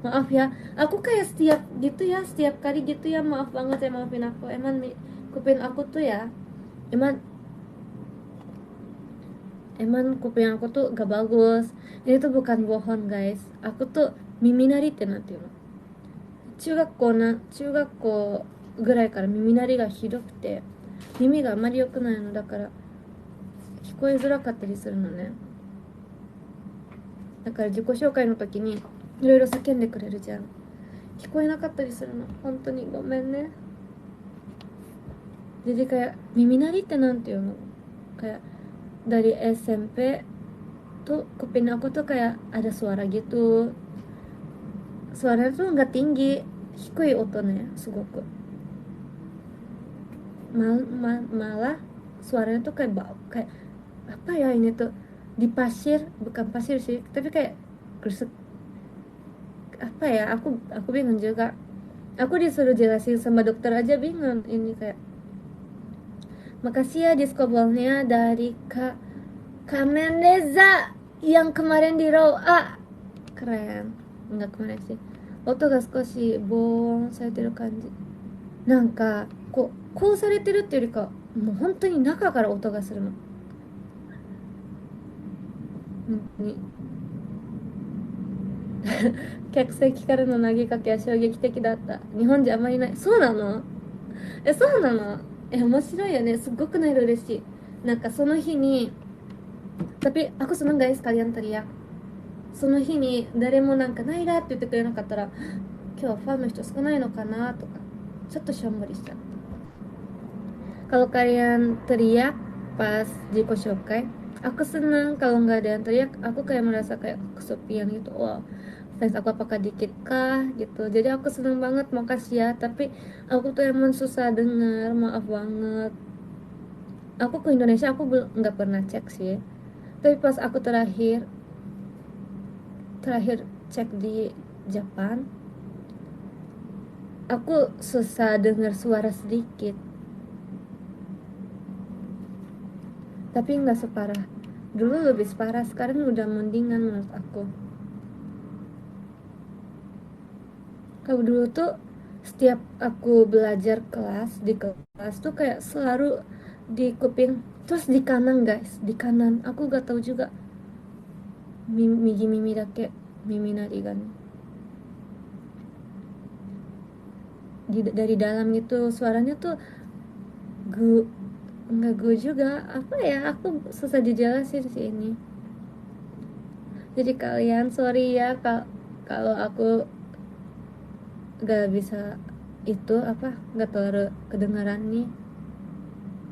Maaf ya, aku kayak setiap gitu ya, setiap kali gitu ya, maaf banget ya, maafin aku. Emang kuping aku tuh ya, emang emang kuping aku tuh gak bagus. Ini tuh bukan bohong guys. Aku tuh miminariってなんていうの、中学校ぐらいから耳鳴りがひどくて、耳があまり良くないのだから聞こえづらかったりするのね。だから自己紹介の時にいろいろ叫んでくれるじゃん。聞こえなかったりするの。本当にごめんね。Jadi kayak miminariってなんていうの? Kayak dari SMP tuh kuping aku tuh kayak ada suara gitu. Suaranya tuh nggak tinggi, 低い音ね、すごく。Malah suaranya tuh kayak apa ya ini tuh, di pasir, bukan pasir sih, tapi kayak gresek. Apa ya, aku bingung juga. Aku disuruh jelasin sama dokter aja bingung. Ini kayak, makasih ya diskobolnya dari Kak Kamendeza yang kemarin di Raw A. Keren. Enggak kemarin sih. 音が少し防音されてる感じ。なんかこうされてるっていうよりか、もう本当に中から音がするの。本当に。客席からの投げかけは衝撃的だった。日本じゃあまりない。そうなの？そうなの？面白いよね。すっごくないと嬉しい。なんかその日に、tapi aku seneng guys kalian teriak。その日に誰もなんかないらって言ってくれなかったら、今日はファンの人少ないのかなとか、ちょっとしょんぼりしちゃった。Kalau kalian teriak pas Jiko Shokai, aku senang. Kalau nggak ada yang teriak, aku kayak merasa kayak kesepian gitu. Wah, fans aku apakah dikit kah gitu. Jadi aku senang banget, makasih ya. Tapi aku tuh emang susah dengar, maaf banget. Aku ke Indonesia aku nggak pernah cek sih. Tapi pas aku terakhir cek di Jepang, aku susah dengar suara sedikit. Tapi nggak separah dulu, lebih separah. Sekarang udah mendingan menurut aku. Kalau dulu tuh setiap aku belajar di kelas tuh kayak selalu di kuping, terus di kanan guys, di kanan. Aku gak tahu juga. Mimi dake mimi nari kan. Dari dalam gitu suaranya tuh gu nggak gue juga, apa ya, aku susah dijelasin sih ini. Jadi kalian sorry ya kalau aku gak bisa itu apa, gak terlalu kedengaran nih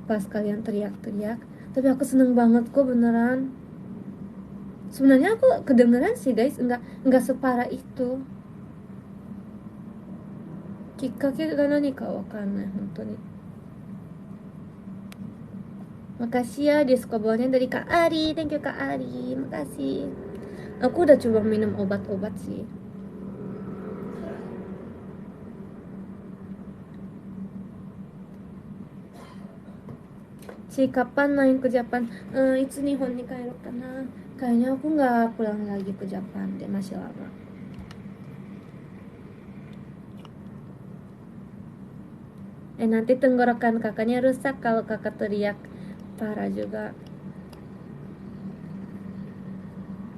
pas kalian teriak-teriak. Tapi aku seneng banget kok beneran. Sebenarnya aku kedengeran sih guys, nggak separah itu. Kikkake ga nani ka wakanai, hontoni. Makasih ya diskobolnya dari Kak Ari. Thank you Kak Ari, makasih. Aku udah coba minum obat-obat sih. Kapan main ke Japan? Itsu Nihon ni kaero kana. Kayaknya aku nggak pulang lagi ke Japan deh, masih lama. Nanti tenggorokan kakaknya rusak kalau kakak teriak parah juga。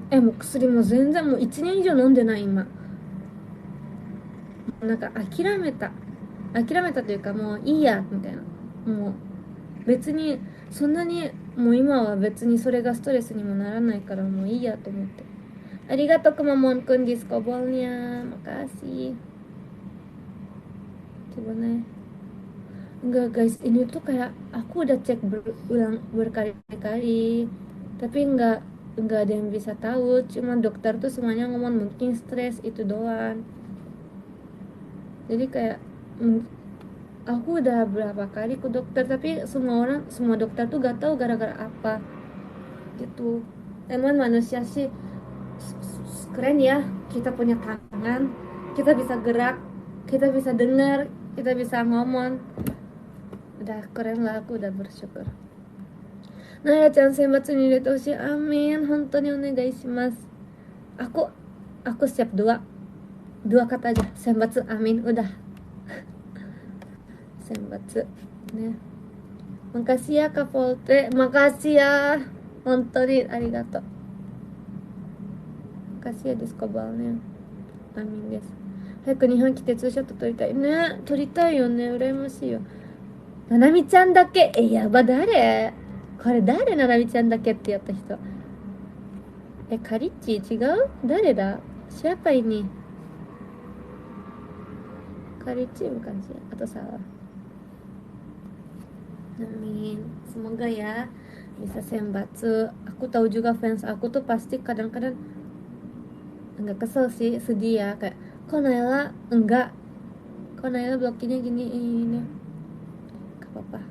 もう薬も全然もう1年以上飲んでない今。なんか諦めたというか、もういいやみたいな。もう別にそんなに、もう今は別にそれがストレスにもならないから、もういいやと思って。ありがとうくまモンくん、ディスコボーニャー、makasih. Coba nih. Enggak guys, ini tuh kayak aku udah cek berulang berkali-kali, tapi enggak ada yang bisa tahu. Cuma dokter tuh semuanya ngomong mungkin stres itu doang. Jadi kayak aku udah berapa kali ke dokter, tapi semua dokter tuh gak tahu gara-gara apa gitu. Emang manusia sih keren ya, kita punya tangan, kita bisa gerak, kita bisa dengar, kita bisa ngomong. Udah keren lah, aku udah bersyukur. Naya chan senbatsu ni irete hoshii. Amin, hontou ni onegai shimasu. Aku siap dua kata aja, senbatsu, amin, udah. Senbatsu nih. Makasih ya Kak Volte, makasih ya, hontou ni arigatou. Makasih ya diskobalnya, amin desu. 早く日本来てツーショット撮りたいね。撮りたいよね、羨ましいよ。ななみちゃんだけ、やば、誰これ誰？ななみちゃんだけってやった人。カリッチ違う？誰だ？ Siapa ini? Karichi bukan sih? Atau salah? Amin. Semoga ya bisa senbatsu. Aku tahu juga fans aku tuh pasti kadang-kadang enggak kesel sih, sedih ya, kayak kok Naila blokirnya gini ini. Gak apa-apa.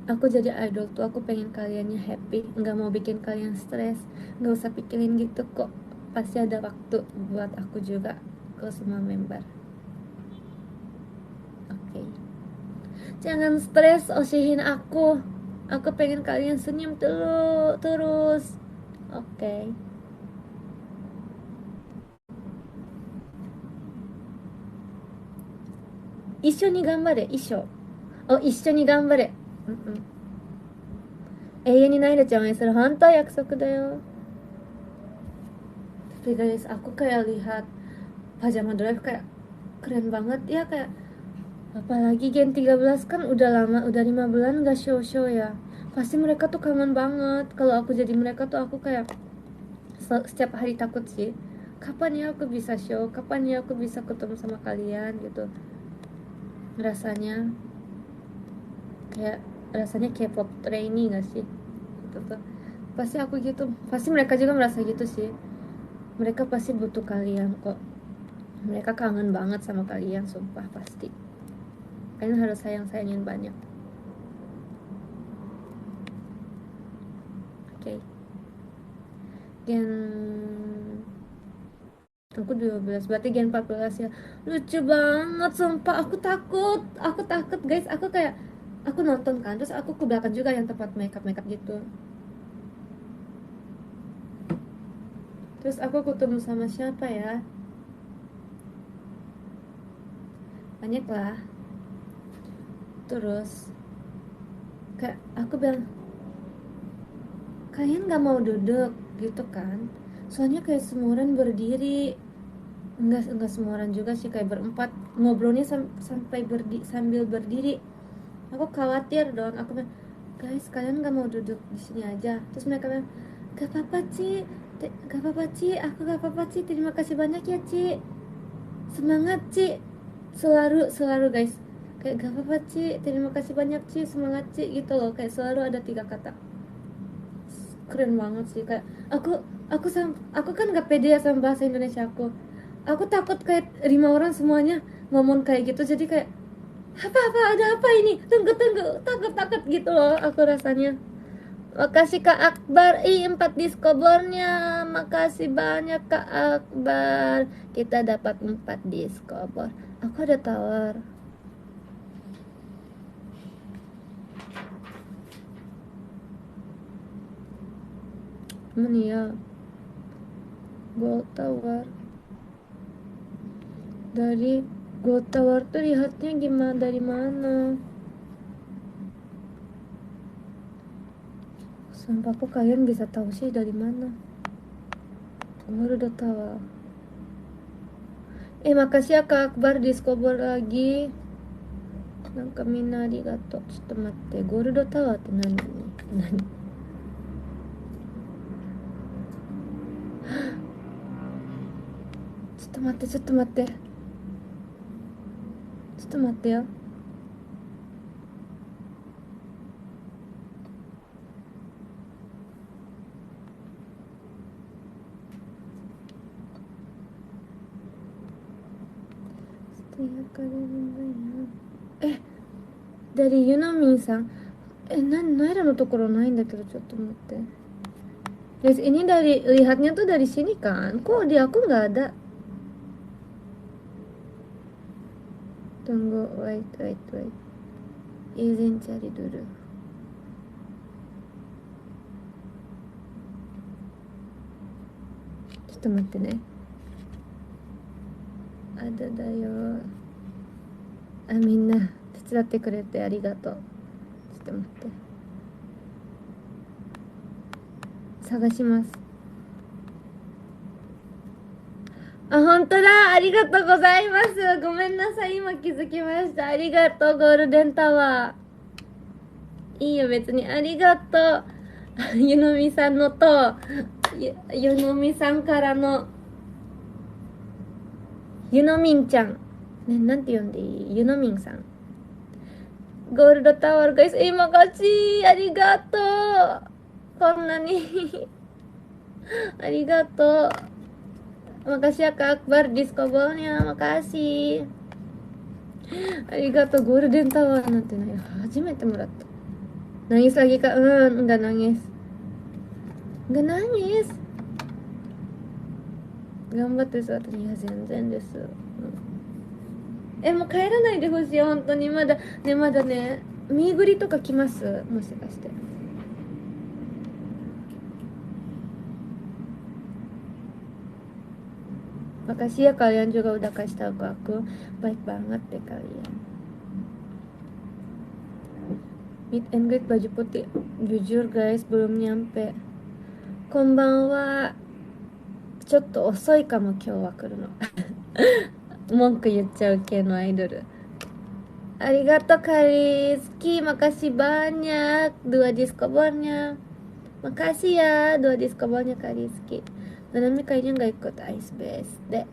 Aku jadi idol tuh aku pengen kaliannya happy, nggak mau bikin kalian stres, nggak usah pikirin gitu kok. Pasti ada waktu buat aku juga ke semua member. Oke. Jangan stres, osihin aku. Aku pengen kalian senyum terus. Oke. Issho ni ganbare, issho. Oh, issho ni ganbare. 永遠にナイラちゃんを応援する。本当約束だよ。Tapi guys, aku kayak lihat Pajama Drive kayak keren banget ya, kayak apalagi Gen 13 kan udah lama, udah 5 bulan gak show-show ya. Pasti mereka tuh kangen banget. Kalau aku jadi mereka tuh aku kayak setiap hari takut sih, kapan ya aku bisa show, kapan ya aku bisa ketemu sama kalian gitu. Rasanya K-pop trainee gak sih gitu tuh. Pasti aku gitu, pasti mereka juga merasa gitu sih. Mereka pasti butuh kalian kok. Mereka kangen banget sama kalian, sumpah pasti. Kalian harus sayangin banyak. Oke. Gen aku 12, berarti Gen 14 ya. Lucu banget sumpah, aku takut guys. Aku nonton kan, terus aku ke belakang juga yang tempat makeup gitu. Terus aku ketemu sama siapa ya? Banyak lah. Terus kayak aku bilang, kalian gak mau duduk gitu kan? Soalnya kayak semua orang berdiri. Enggak semua orang juga sih, kayak berempat ngobrolnya sampai sambil berdiri. Aku khawatir dong. Aku bilang, guys, kalian gak mau duduk di sini aja? Terus mereka bilang, gak apa-apa Ci, aku gak apa-apa Ci, terima kasih banyak ya Ci, semangat Ci, selalu guys, kayak gak apa-apa Ci, terima kasih banyak Ci, semangat Ci gitu loh, kayak selalu ada 3 kata. Keren banget sih, kayak aku kan gak pede ya sama bahasa Indonesia aku takut kayak 5 orang semuanya ngomong kayak gitu, jadi kayak apa ada apa ini, tunggu takut gitu loh aku rasanya. Makasih Kak Akbar, 4 diskobornya. Makasih banyak Kak Akbar. Kita dapat 4 diskobor. Aku ada tawar. Mana ya? Gold Tower. Dari Gold Tower tuh lihatnya gimana, dari mana? Sumpah kok kalian bisa tahu sih dari mana? Gold Tower. Makasih ya Kak Akbar, Discover lagi. なんかみんなありがとう。ちょっと待って、ゴールドタワーって何？ちょっと待って、ちょっと待って。ちょっと待ってよ。dari Yunominさん。ナイラのところないんだけど、ちょっと待って。Guys, ini lihatnya tuh dari sini kan? Kok di aku nggak ada? Tunggu, wait. Izin cari dulu. Cotto matte ne. Ada da yo. みんな手伝ってくれてありがとう。ちょっと待って。探します。本当だ、ありがとうございます。ごめんなさい、今気づきました。ありがとう、ゴールデンタワー。いいよ、別に。ありがとう。ゆのみさんのと、ゆのみさんからの、ゆのみんちゃん。ね、なんて呼んでいい？ゆのみんさん。ゴールドタワー、guys。makasih。ありがとう。こんなに。ありがとう。Makasih ya Kak Akbar, Discovernya, makasih. ありがとう。ゴールデンタワーなんてね、初めてもらった。Nangis lagi Kak? Enggak nangis. Enggak nangis. 頑張ってさ、いや全然です。もう帰らないでほしい、本当に。まだね、ミーグリとか来ます？もしかして。Makasih ya kalian juga udah kasih tahu ke aku. Baik banget deh kalian. Meet and greet baju putih. Jujur guys, belum nyampe. Konbanwa. ちょっと遅いかも今日は来るの。文句言っちゃう系のアイドル。ありがとうカリスキー。makasih banyak dua discovernya. Makasih ya dua discovernya Kak Rizky. Nanami kayaknya nggak ikut Ice Base deh.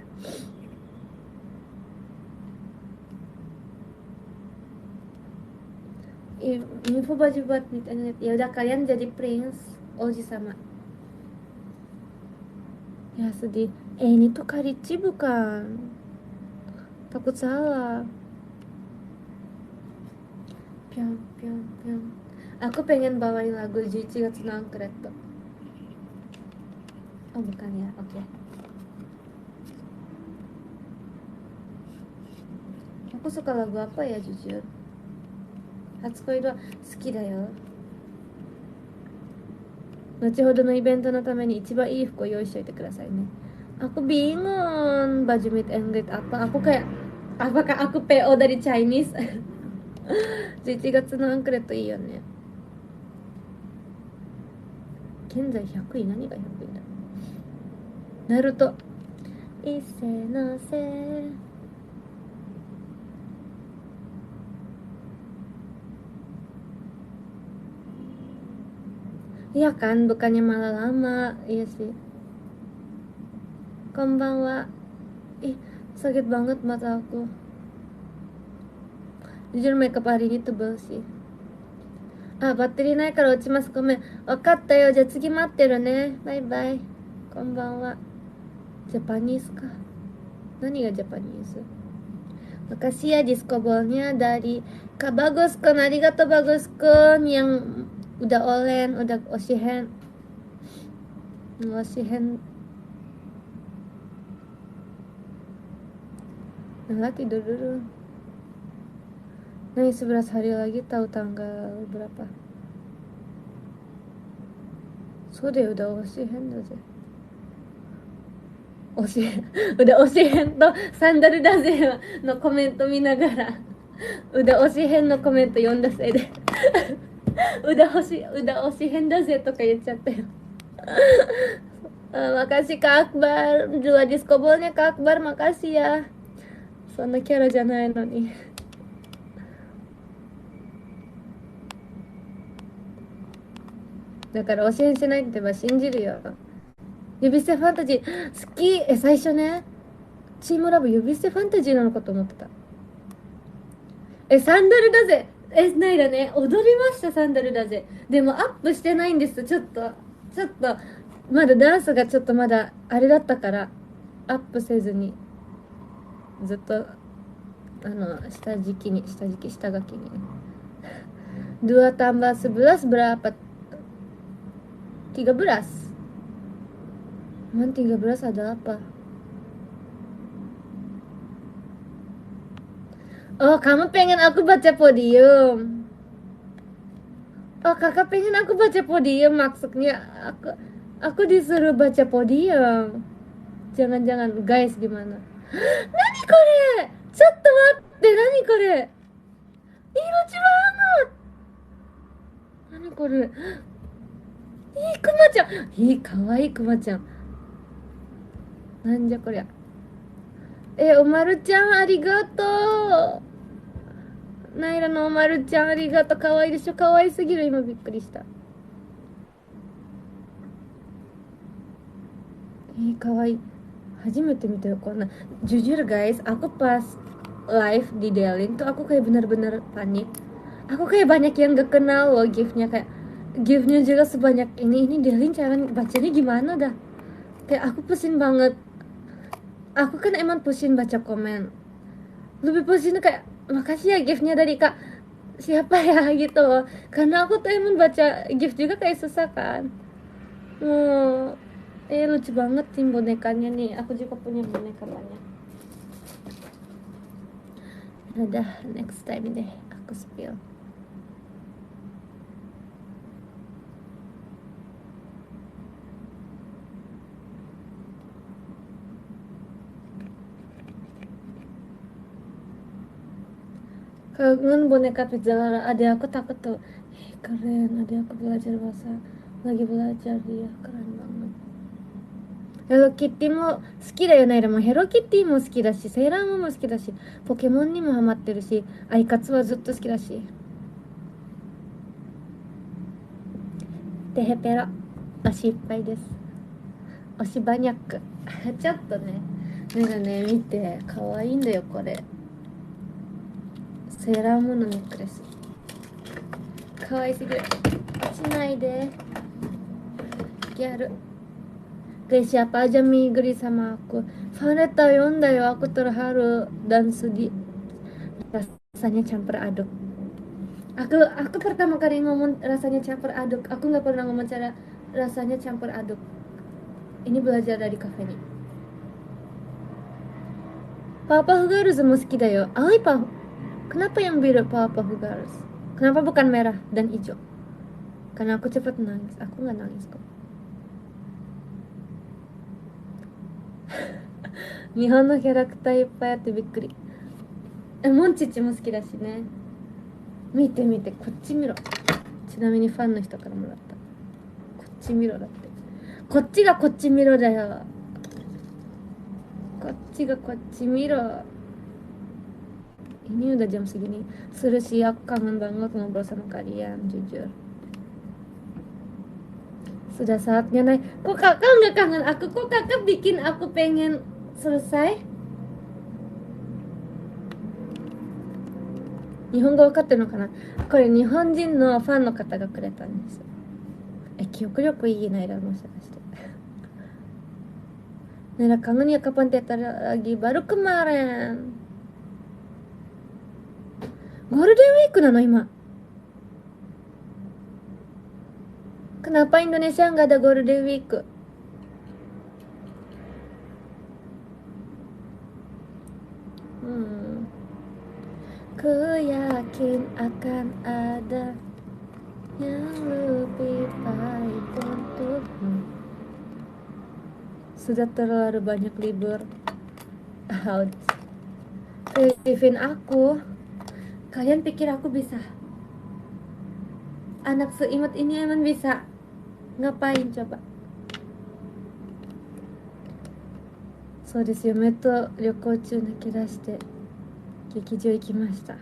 Info baju buat internet. Ya udah, kalian jadi prince Oji sama. Ya sedih. Ini tuh Karichi bukan? Takut salah. Piang. Aku pengen bawain lagu 11月のアンクレット。Oh bukan ya, oke. Aku suka lagu apa ya jujur? Hatsukoi wa suki da yo. 後ほどのイベントのために一番いい服を用意しておいてくださいね。Aku bingung baju meet and greet apa. Aku kayak, apakah aku PO dari Chinese? 11月のアンクレットいいよね。現在100位、何が100位だ？ナルト。一世のせい。Iya kan, bukannya malah lama. Iya sih. Konbanwa. Sakit banget mata aku. Jujur makeup hari ini tebal sih. バッテリーないから落ちます。ごめん。わかったよ。じゃあ次待ってるね。バイバイ。こんばんは。ジャパニーズか。何がジャパニーズ？Makasih ya discovernya dari Kak Bagus Kun. Arigatou Bagus Kun yang udah olen, udah osihen. Nah, tidur dulu. Nah, 11 hari lagi tahu tanggal berapa? Sudah udah osihen aja. Udah osihen to sandal daぜのコメント見ながら、udah osihenのコメント読んだせいで udah osihen da ze toka yecchatta yo. Makasih Kak Akbar, dua diskobolnya Kak Akbar, makasih ya. そんなキャラじゃないのに。だから教えしないって言えば信じるよ。指捨てファンタジー好き。最初ね、チームラブ指捨てファンタジーなのかと思ってた。サンダルだぜ。ないだね、踊りました。サンダルだぜ。でもアップしてないんです。ちょっとまだダンスがちょっとまだあれだったからアップせずにずっと下書きにdua tambah 11 berapa? 13. Man 13 ada apa? Oh, kamu pengen aku baca podium. Oh, kakak pengen aku baca podium, maksudnya aku disuruh baca podium. Jangan-jangan guys, gimana? Nani kore? Chotto matte, nani kore? Ih, lucu banget. Nani kore? Ih, Kuma-chan. Ih, kawaii Kuma-chan. Nanja kore? Omaru-chan, arigatou. ナイラのおまるちゃんありがとう。かわいいでしょ。かわいすぎる。今びっくりした。かわいい。初めて見たよこんな。Jujur guys, aku pas live di Delin tuh aku kayak benar-benar panik. Aku kayak banyak yang gak kenal loh gift-nya, kayak gift-nya juga sebanyak ini Delin cara bacanya gimana dah. Kayak aku pusing banget. Aku kan emang pusing baca komen. Lebih pusing kayak makasih ya giftnya dari kak siapa ya gitu loh, karena aku tuh emang baca gift juga kayak susah kan. Lucu banget tim bonekanya nih, aku juga punya boneka banyak. Udah next time deh aku spill. Kangen boneka pizza Lara. Ada aku takut tuh. Keren, ada aku belajar bahasa. Lagi belajar dia, keren banget. Hello Kitty も好きだよね。でも Hello Kitty も好きだし、セーラームーンも好きだし、ポケモンにもハマってるし、アイカツはずっと好きだし。テヘペロ、推しいっぱいです。推しバニャック。ちょっとね、なんかね、見て、かわいいんだよこれ。セーラームーンのネックレスかわいすぎる。落ちないでギャル。Guys, siapa aja migri sama aku. Vanessa読んだよ。Aku terharu dan sedih. Rasanya campur aduk. Aku pertama kali ngomong rasanya campur aduk. Aku nggak pernah ngomong cara rasanya campur aduk. Ini belajar dari kafe nih. Papa Girlsも好きだよ。青いパフ。Kenapa yang biru Papa Girls? Kenapa bukan merah dan hijau? Karena aku cepat nangis. Aku nggak nangis kok. 日本のキャラクターいっぱいあってびっくり。モンチッチも好きだしね。見て見て、こっち見ろ。ちなみにファンの人からもらった。こっち見ろだって。こっちがこっち見ろだよ。こっちがこっち見ろ。Ini udah jam segini. Sudah sih, aku kangen banget ngobrol sama kalian, jujur. Sudah saatnya naik. Kok kakak nggak kangen aku? Kok kakak bikin aku pengen selesai? 日本語分かってるのかな。これ日本人のファンの方がくれたんです。記憶力いいな、Naira,もしかして。Naira kangen ya kapan teater lagi? Baru kemarin. Golden Week なの今。Kenapa Indonesia nggak ada Golden Week? Ku yakin akan ada yang lebih baik untukmu. Sudah terlalu banyak libur. Ouch. Livin aku. Kalian pikir aku bisa? Anak seimut ini emang bisa ngapain coba? そうです。嫁と旅行中泣き出して劇場行きました。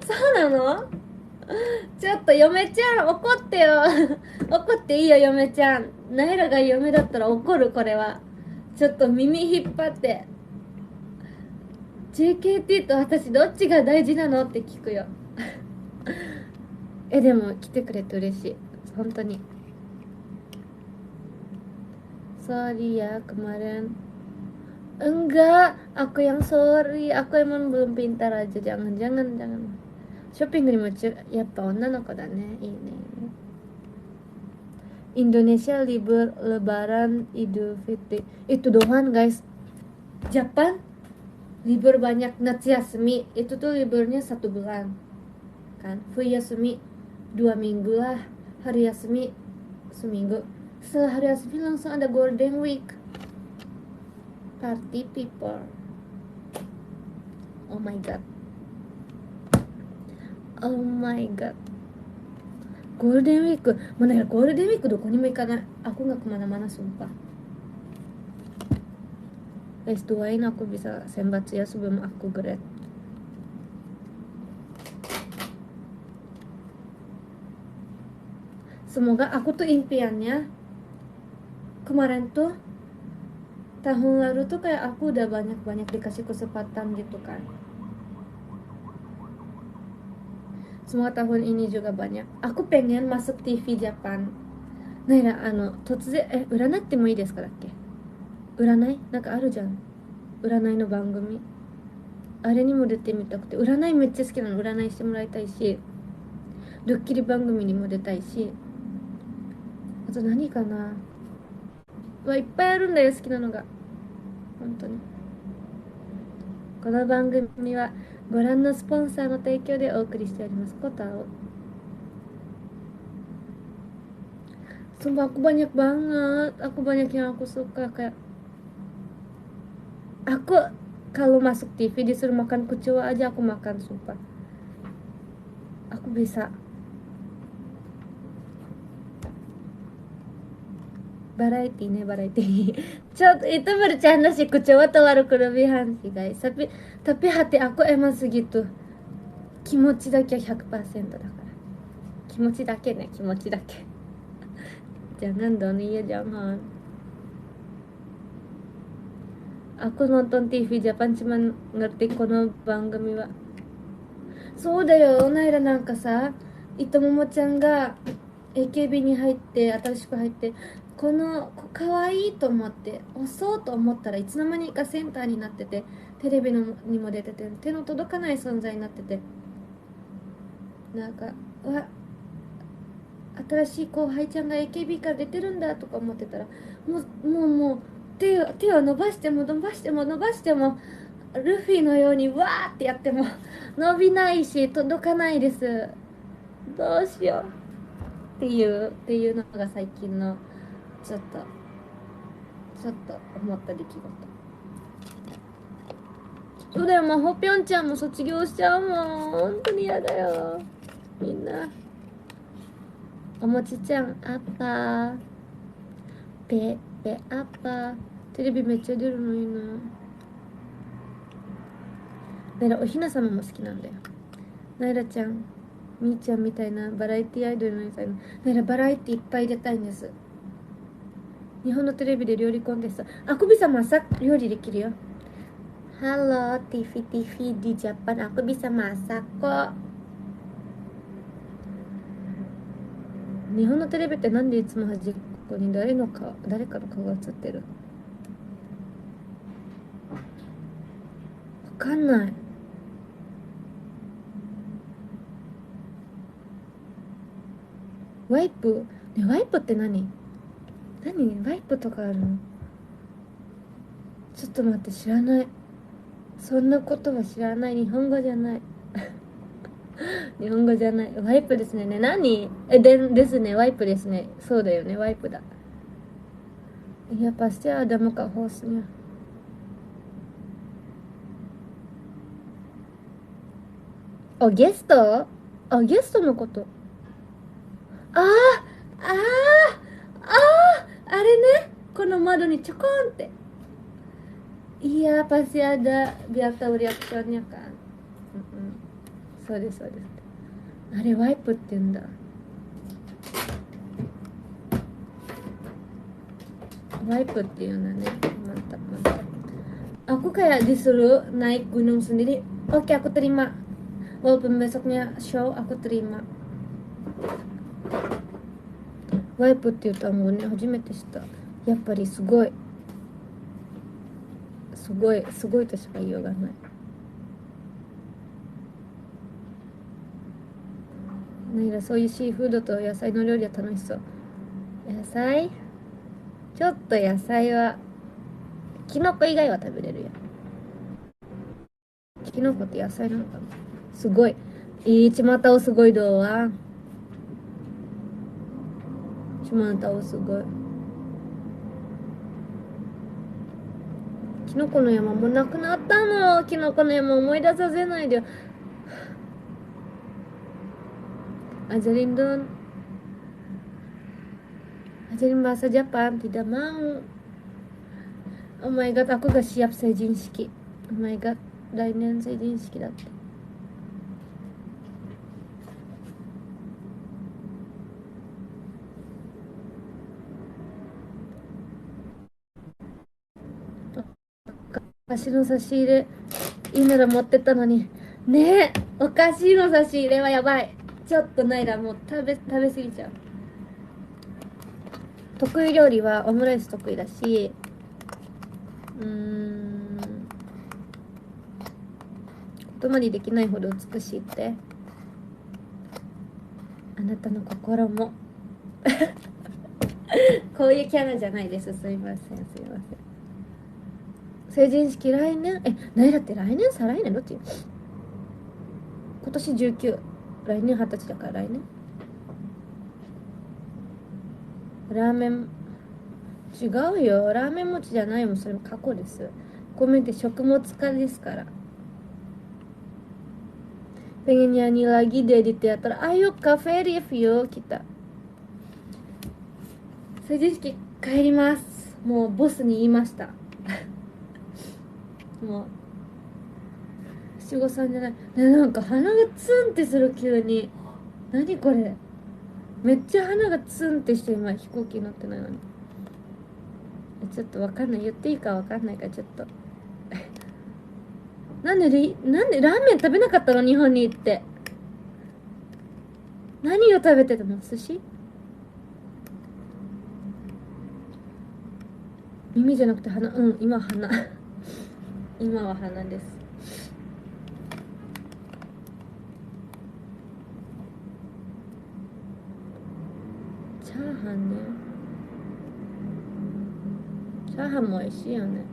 そうなの？ちょっと嫁ちゃん怒ってよ。怒っていいよ嫁ちゃん。ナイラが嫁だったら怒る。これはちょっと耳引っ張って、 JKT と私どっちが大事なのって聞くよ。でも来てくれて嬉しい本当に。 Sorry ya kemarin. Enggak, aku yang sorry. Aku emang belum pintar aja. Jangan, jangan, jangan. Shoppingにもやっぱ女の子だね。いいね。Indonesia libur Lebaran Idul Fitri. Itu doang guys. Japan libur banyak. Natsuyasumi itu tuh liburnya 1 bulan kan. Fuyasumi 2 minggu lah. Hari yasumi seminggu. Setelah hari yasumi langsung ada Golden Week. Party people. Oh my god. Oh my god. Golden Week. Mana ya Golden Week どこにも行かない。Aku nggak kemana-mana sumpah. Guys, doain aku bisa senbatsu ya sebelum aku grad. Semoga aku tuh impiannya kemarin tuh tahun lalu tuh kayak aku udah banyak-banyak dikasih kesempatan gitu kan. Semoga tahun ini juga banyak. Aku pengen masuk TV Japan. Nah ya, 突然占ってもいいですかだっけ？占いなんかあるじゃん。占いの番組。あれにも出てみたくて、占いめっちゃ好きなの。占いしてもらいたいし、ドッキリ番組にも出たいし、あと何かな。いっぱいあるんだよ好きなのが。本当に。この番組はご覧のスポンサーの提供でお送りしております。コタを。Sumpah aku banyak banget. Aku banyak yang aku suka kayak aku kalau masuk TV disuruh makan kucua aja aku makan sumpah. Aku bisa. Variety nih, variety. Itu bercanda sih, kucua terlalu kelebihan sih guys. Tapi hati aku emang segitu. Kimochi dake 100% だから。気持ちだけね、気持ちだけ。Jangan dong, iya jangan. Aku nonton TV Japan cuman ngerti kono bangumi wa. そうだよ、ナイラなんかさ、いとももちゃんが AKB に入って新しく入って、この子かわいいと思って押そうと思ったらいつの間にかセンターになってて、テレビのにも出てて、手の届かない存在になってて、なんか新しい後輩ちゃんが AKB から出てるんだとか思ってたら、もう手を伸ばしても伸ばしても伸ばしてもルフィのようにわーってやっても伸びないし届かないです。どうしようっていうのが最近のちょっと思った出来事。そうだよ、まほぴょんちゃんも卒業しちゃうもん。本当に嫌だよみんな。おもちちゃんアッパーペアッパー。テレビめっちゃ出るのいいな。ナイラおひなさまも好きなんだよ。ナイラちゃん、みーちゃんみたいなバラエティアイドルのみたいな。ナイラバラエティいっぱい出たいんです。日本のテレビで料理コンテスト。aku bisa masak, 料理できるよ。Halo TV di Japan, aku bisa masak kok。日本のテレビってなんでいつも端っこに誰かの顔が映ってる？わかんない。ワイプね、ワイプって何ワイプとかあるの？ちょっと待って、知らない。そんなことは知らない。日本語じゃない日本語じゃない。ワイプですね。何ですね。ワイプですね。そうだよね。ワイプだ。Ya pasti ada muka hostnya. あ、ゲスト。あ、ゲストのこと。ああ、ああ、ああ、あれね。この窓にちょこんって。Iya, pasti ada biar tahu reaksinya kan. Mm-mm. そうです、そうです。あれ、ワイプって言うんだ。ワイプっていうんだね。mantap, mantap. Aku kayak disuruh naik gunung sendiri. Oke, aku terima. Walaupun besoknya show, aku terima. ワイプっていう単語ね、初めて知った。やっぱりすごい。すごい、すごいとしか言いようがない。なんかそういうシーフードと野菜の料理は楽しそう。野菜ちょっと野菜は、キノコ以外は食べれるやん。キノコって野菜なのかな。すごい。cuma tahu sugoi doang. Cuma tahu sugoi. キノコの山もなくなったの。キノコの山思い出させないでよ。Ajarin dong. Ajarin bahasa Jepang. Tidak mau. Oh my god, aku gak siap seijinshiki. Oh my god, 来年成人式だって。お菓子の差し入れいいなら持ってったのにね。え、お菓子の差し入れはやばい。ちょっとないらもう食べ過ぎちゃう。得意料理はオムライス得意だし、言葉にできないほど美しいってあなたの心もこういうキャラじゃないです。すいません、すいません。成人式来年、何だって来年再来年どっち。今年19、来年20歳だから来年。ラーメン違うよ、ラーメン餅じゃないもん、それ過去です。米って食物化ですから。pengen nyanyi lagi deh di teater. Ayo cafe review kita. 成人式帰ります。もうボスに言いました。もう七五三じゃない。ね、なんか鼻がツンってする急に。何これ。めっちゃ鼻がツンってして今飛行機乗ってないのに。ちょっとわかんない。言っていいかわかんないからちょっと。なんでラーメン食べなかったの日本に行って。何を食べてたの？寿司？耳じゃなくて鼻。うん、今鼻。今は鼻です。チャーハンね。チャーハンも美味しいよね。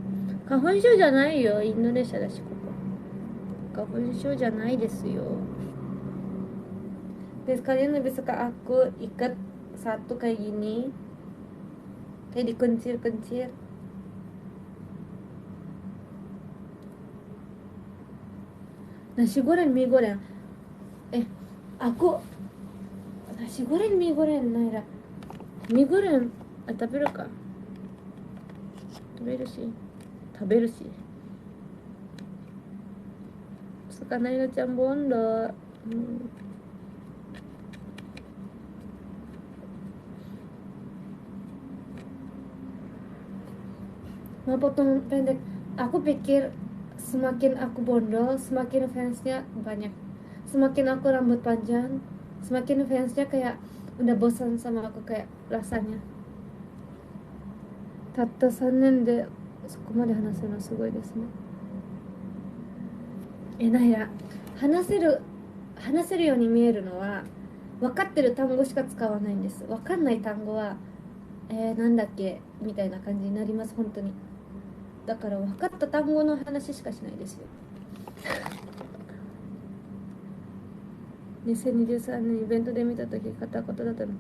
花粉症じゃないよ。インドネシアだし、ここ。花粉症じゃないですよ。で、kalian lebih suka aku ikat satu kayak gini, kayak dikencir-kencir. Nasi goreng, mie goreng. Aku nasi goreng, mie goreng, Naira. Mie goreng, 食べるか。食べるし。食べるし。suka Nairaちゃんボンド。Mau potong pendek. Aku pikir semakin aku bondol, semakin fansnya banyak. Semakin aku rambut panjang, semakin fansnya kayak udah bosan sama aku kayak rasanya. たった3年でそこまで話せるのすごいですね。ないや、話せるように見えるのは分かってる単語しか使わないんです。分かんない単語はなんだっけみたいな感じになります。本当に。だから分かった単語の話しかしないですよ。2023年イベントで見た時片言だったの。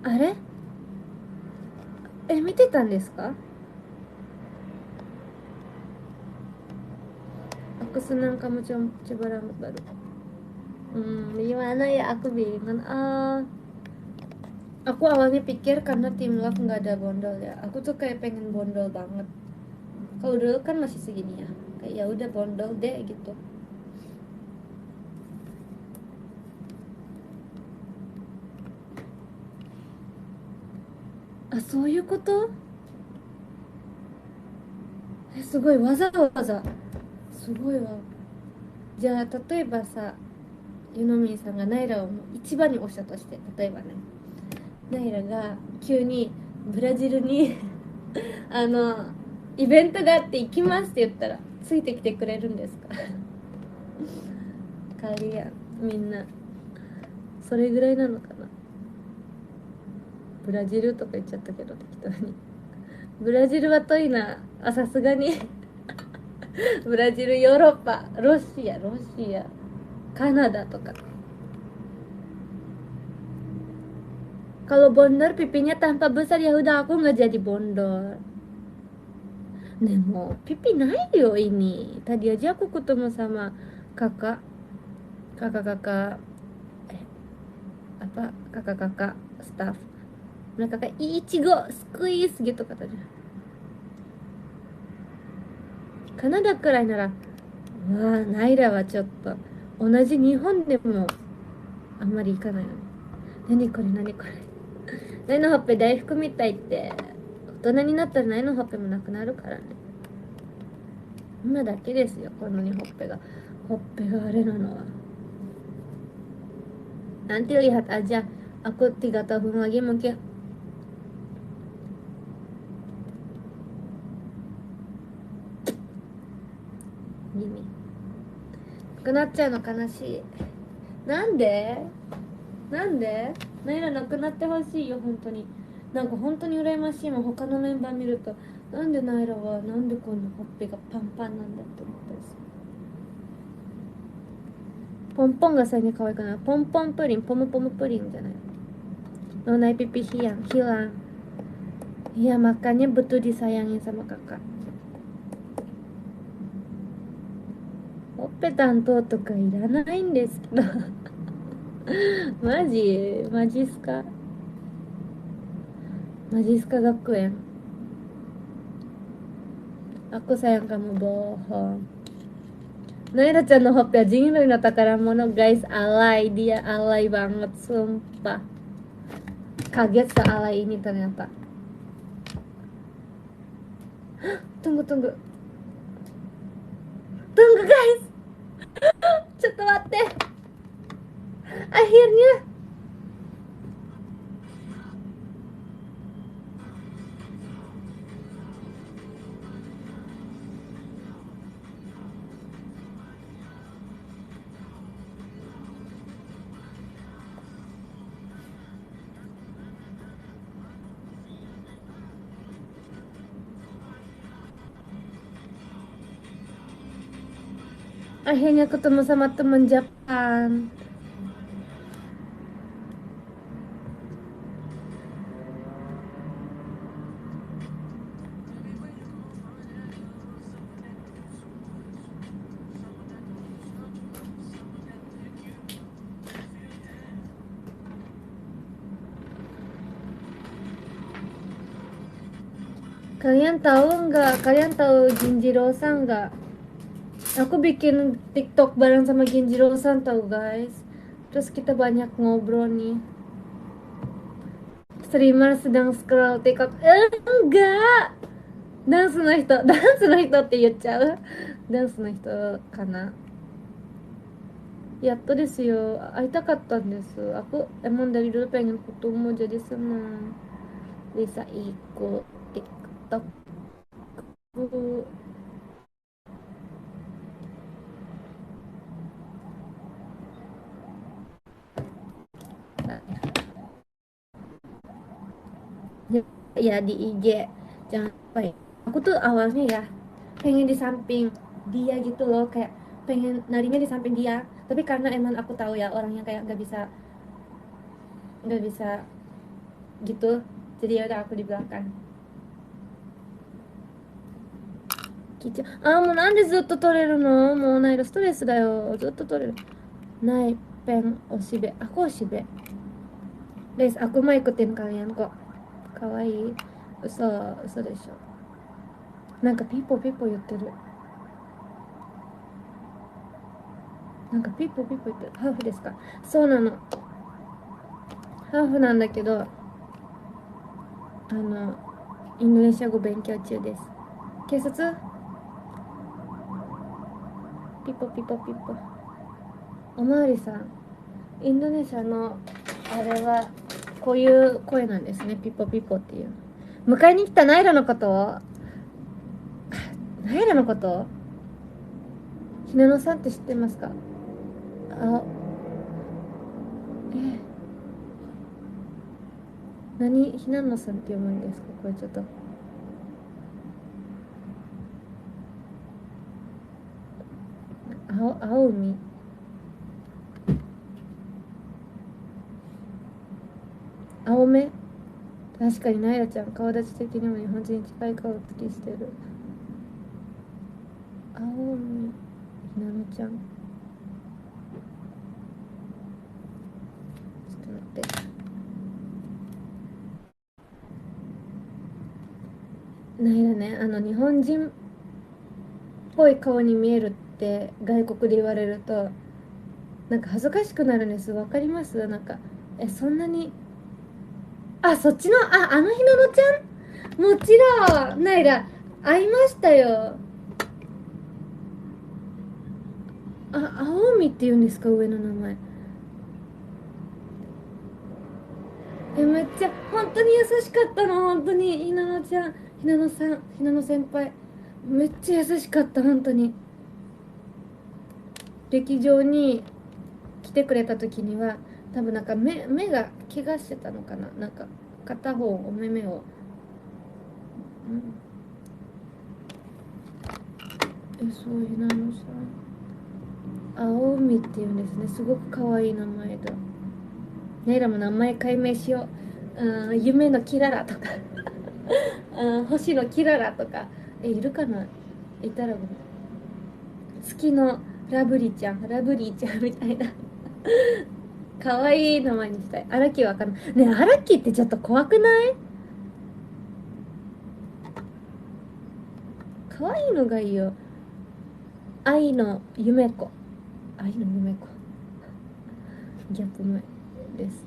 あれ見てたんですか？ Aku senang kamu coba rambut baru. Gimana ya, aku bingung. Aku awalnya pikir karena tim love nggak ada bondol ya. Aku tuh kayak pengen bondol banget. Kalau dulu kan masih segini ya. Kayak ya udah bondol deh gitu.そういうこと？すごいわざわざ。すごいわ。じゃあ例えばさ、ユノミンさんがナイラを一番に推したとして、例えばね、ナイラが急にブラジルにあのイベントがあって行きますって言ったらついてきてくれるんですか？カリアみんなそれぐらいなのかな。ブラジルとか言っちゃったけど適当に。ブラジルは遠いなあ、さすがにブラジル、ヨーロッパ、ロシア、カナダとか。Kalau bondor pipinya tampak besar ya udah aku nggak jadi bondor. Nemo, pipi naik yo ini. Tadi aja aku ketemu sama kakak, kakak-kakak, eh apa, kakak-kakak staff. Mereka kayak ichigo squeeze gitu katanya. Kanada くらいなら、わあ、ナイラはちょっと同じ日本でもあんまり行かないよね。何これ何これ。ナイのほっぺ大福みたいって、大人になったらナイのほっぺもなくなるからね。今だけですよ、こんなにほっぺがあれなのは。Nanti lihat aja, aku 3 tahun lagi mungkin gini. なくなっちゃうの悲しい。なんでナイラなくなってほしいよ、本当に。なんか本当に羨ましいもん、他のメンバー見ると。なんでナイラはなんでこんなほっぺがパンパンなんだって思ったりする。ポンポンが最近可愛くない？ポンポンプリン、ポムポムプリンじゃない。脳内ピピhilang. Iya makanya betul disayangin sama kakak. ほっぺ担当とかいらないんですけどマジっすか学園。Aku sayang kamu bohong. Naira chan no hoppe wa jinrui no takaramono guys, alay, dia alay banget sumpah. Kaget sealay ini ternyata. Tunggu guys, ちょっと待って akhirnya. Akhirnya ketemu sama teman Jepang. Kalian tahu nggak? Kalian tahu Jinjiro-san nggak? Aku bikin TikTok bareng sama Jinjiro-san tahu guys. Terus kita banyak ngobrol nih. Streamer sedang scroll TikTok. Enggak. ダンスの人って言っちゃう。ダンスの人かな。やっとですよ。会いたかったんです。Aku emang dari dulu pengen ketemu jadi senang bisa ikut TikTok. Ya di IG. Jangan apa ya. Aku tuh awalnya ya pengen di samping dia gitu loh, kayak pengen narinya di samping dia. Tapi karena emang aku tahu ya orangnya kayak nggak bisa gitu, jadi ya udah aku di belakang. もうなんでずっと取れるの？もうナイルストレスだよ。ずっと取れる。ナイペン、おしべ。Aku oしべ。レス、aku mau ikutin kalian kok。かわいい。嘘でしょ。なんかピーポーピーポー言ってる。なんかピーポーピーポー言ってる。ハーフですか？そうなの。ハーフなんだけど、インドネシア語勉強中です。警察？ピポピポピポ。おまわりさん、インドネシアのあれはこういう声なんですね。ピポピポっていう。迎えに来たナイラのこと？ナイラのことひなのさんって知ってますか？あ、何ひなのさんって読むんですか？これちょっと。青海。青目。確かにナイラちゃん顔立ち的にも日本人に近い顔つきしてる。青海ひなのちゃん、ちょっと待って。ナイラね、日本人っぽい顔に見えるって外国で言われるとなんか恥ずかしくなるんです。わかります？なんかそんなに。そっちの、あのひなのちゃん、もちろんナイラ会いましたよ。青海って言うんですか？上の名前。めっちゃ本当に優しかったの。本当にひなのちゃん、ひなのさん、ひなの先輩、めっちゃ優しかった。本当に劇場に来てくれた時には多分なんか目が怪我してたのかな。なんか片方お目目を、うん、そうひなのさん、青海って言うんですね。すごく可愛い名前だ。ねえらも名前改名しよう。夢のキララとか星のキララとか。いるかな？いたらごめん。月のラブリーちゃん、ラブリーちゃんみたいな可愛い名前にしたい。荒木わかんない。ねえ、荒木ってちょっと怖くない？可愛いのがいいよ。愛の夢子。愛の夢子。逆前です。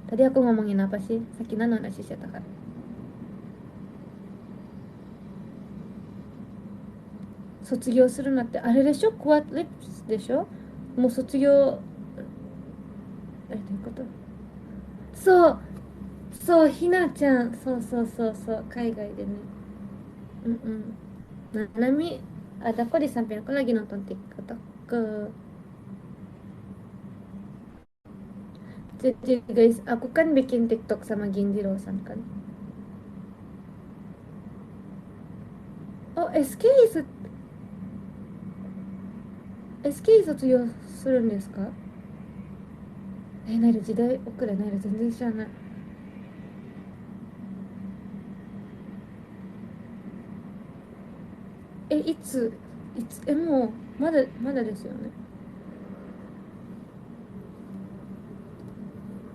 Tadi aku ngomongin apa sih? Sakina no nasi saya takar. 卒業するなってあれでしょ？クワッレップスでしょ？もう卒業、どういうこと？そう、そう、ひなちゃん。そう、海外でね。うんうん。ななみ、Dako di samping aku lagi nonton TikTok ke. Jadi guys, aku kan bikin TikTok sama Ginjiro san kan. Oh, SK 卒業するんですか？なる時代遅れ、なる全然知らない。いつ、もう、まだですよね。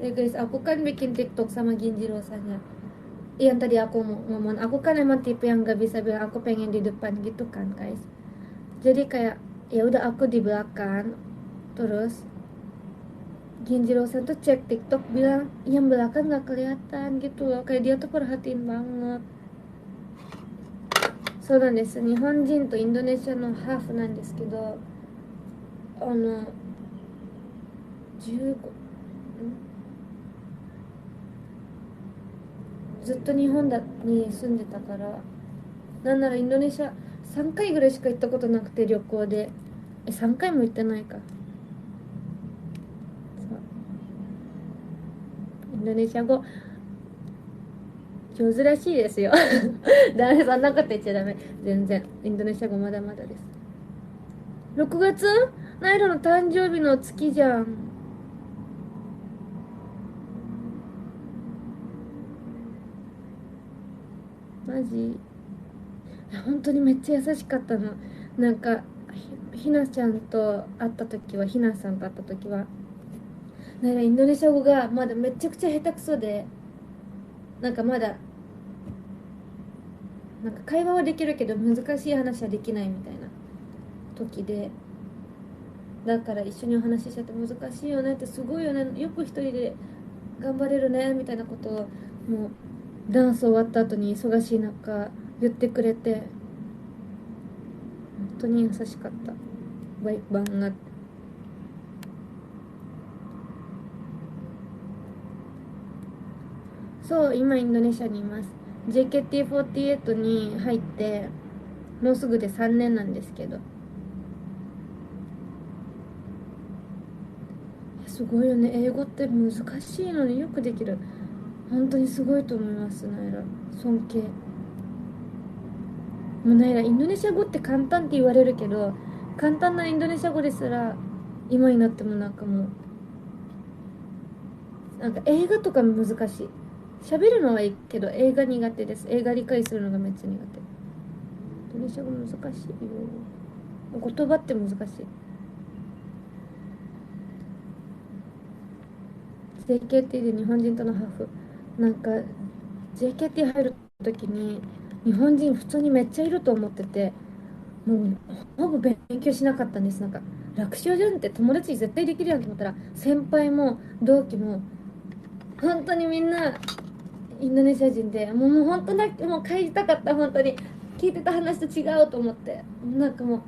Guys, aku kan bikin TikTok sama Ginjiro Rosannya. Yang tadi aku mau ngomong, aku kan emang tipe yang gak bisa bilang aku pengen di depan gitu kan, guys. Jadi kayak ya udah aku di belakang, terus Ginjiro San tuh cek TikTok bilang yang belakang gak kelihatan gitu loh. Kayak dia tuh perhatiin banget. そうなんです。日本人とインドネシアのハーフなんですけど、あの、15、ずっと日本に住んでたから、なんならインドネシア3回ぐらいしか行ったことなくて、旅行で。3回も行ってないか。そう、インドネシア語上手らしいですよ。ダメ、そんなこと言っちゃダメ。全然インドネシア語まだまだです。6月、ナイロの誕生日の月じゃん。マジ？や本当にめっちゃ優しかったの。なんかひなちゃんと会った時はひなさんと会った時はなんかインドネシア語がまだめちゃくちゃ下手くそで、なんかまだなんか会話はできるけど難しい話はできないみたいな時で、だから一緒にお話ししちゃって難しいよねって、すごいよね、よく一人で頑張れるねみたいなことをもうダンス終わった後に忙しい中言ってくれて、本当に優しかった。バイクバンがそう今インドネシアにいます。 JKT48 に入ってもうすぐで3年なんですけど、すごいよね、英語って難しいのによくできる。本当にすごいと思います。ナイラ尊敬。もうナイラインドネシア語って簡単って言われるけど、簡単なインドネシア語ですら今になってもなんかもうなんか映画とか難しい。喋るのはいいけど映画苦手です。映画理解するのがめっちゃ苦手。インドネシア語難しいよ。言葉って難しい。 JKT で日本人とのハーフ、なんか JKT 入る時に日本人普通にめっちゃいると思ってて、もうほぼ勉強しなかったんです。なんか楽勝じゃんって友達に絶対できるやんと思ったら、先輩も同期も本当にみんなインドネシア人で、もう本当だもう帰りたかった。本当に聞いてた話と違うと思って、なんかもう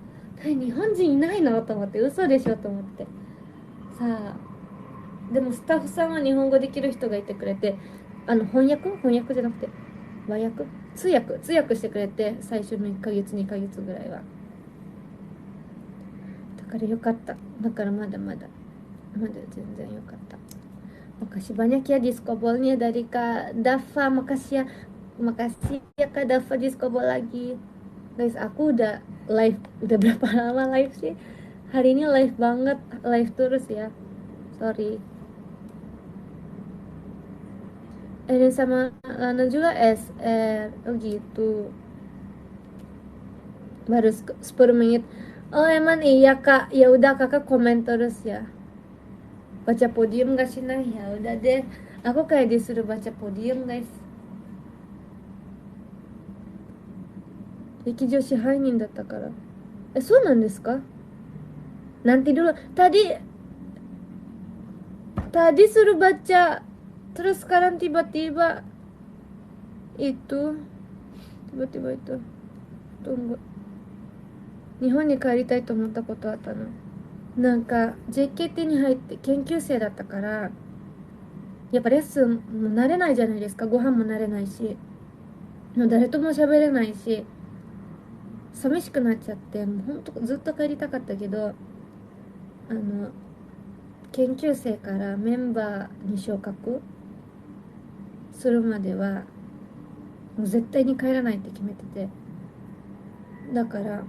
日本人いないのと思って、嘘でしょと思ってさあ。でもスタッフさんは日本語できる人がいてくれて、翻訳じゃなくて和訳、通訳してくれて、最初の1ヶ月2ヶ月ぐらいは。だからよかった。だからまだ全然よかった。Makasih banyak ya diskobolnya dari Kak Dava. Makasih ya Kak Dava diskobol lagi. Guys, aku udah live, udah berapa lama live sih? Hari ini live banget, live terus ya. Sorry. Erin sama Lana juga SR. Oh gitu. Baru 10 menit. Oh emang iya Kak. Ya udah Kakak komen terus ya. Baca podium gak sih? Nah ya udah deh. Aku kayak disuruh baca podium guys. 劇場支配人だったから。そうなんですか? Nanti dulu. Tadi suruh baca, terus sekarang tiba-tiba itu, tiba-tiba itu. Tunggu. 日本に帰りたいと思ったことあったの。なんか JKT に入って研究生だったから、やっぱレッスンも慣れないじゃないですか。ご飯も慣れないし、もう誰とも喋れないし、寂しくなっちゃって、もうほんとずっと帰りたかったけど、あの研究生からメンバーに昇格するまではもう絶対に帰らないって決めてて、だから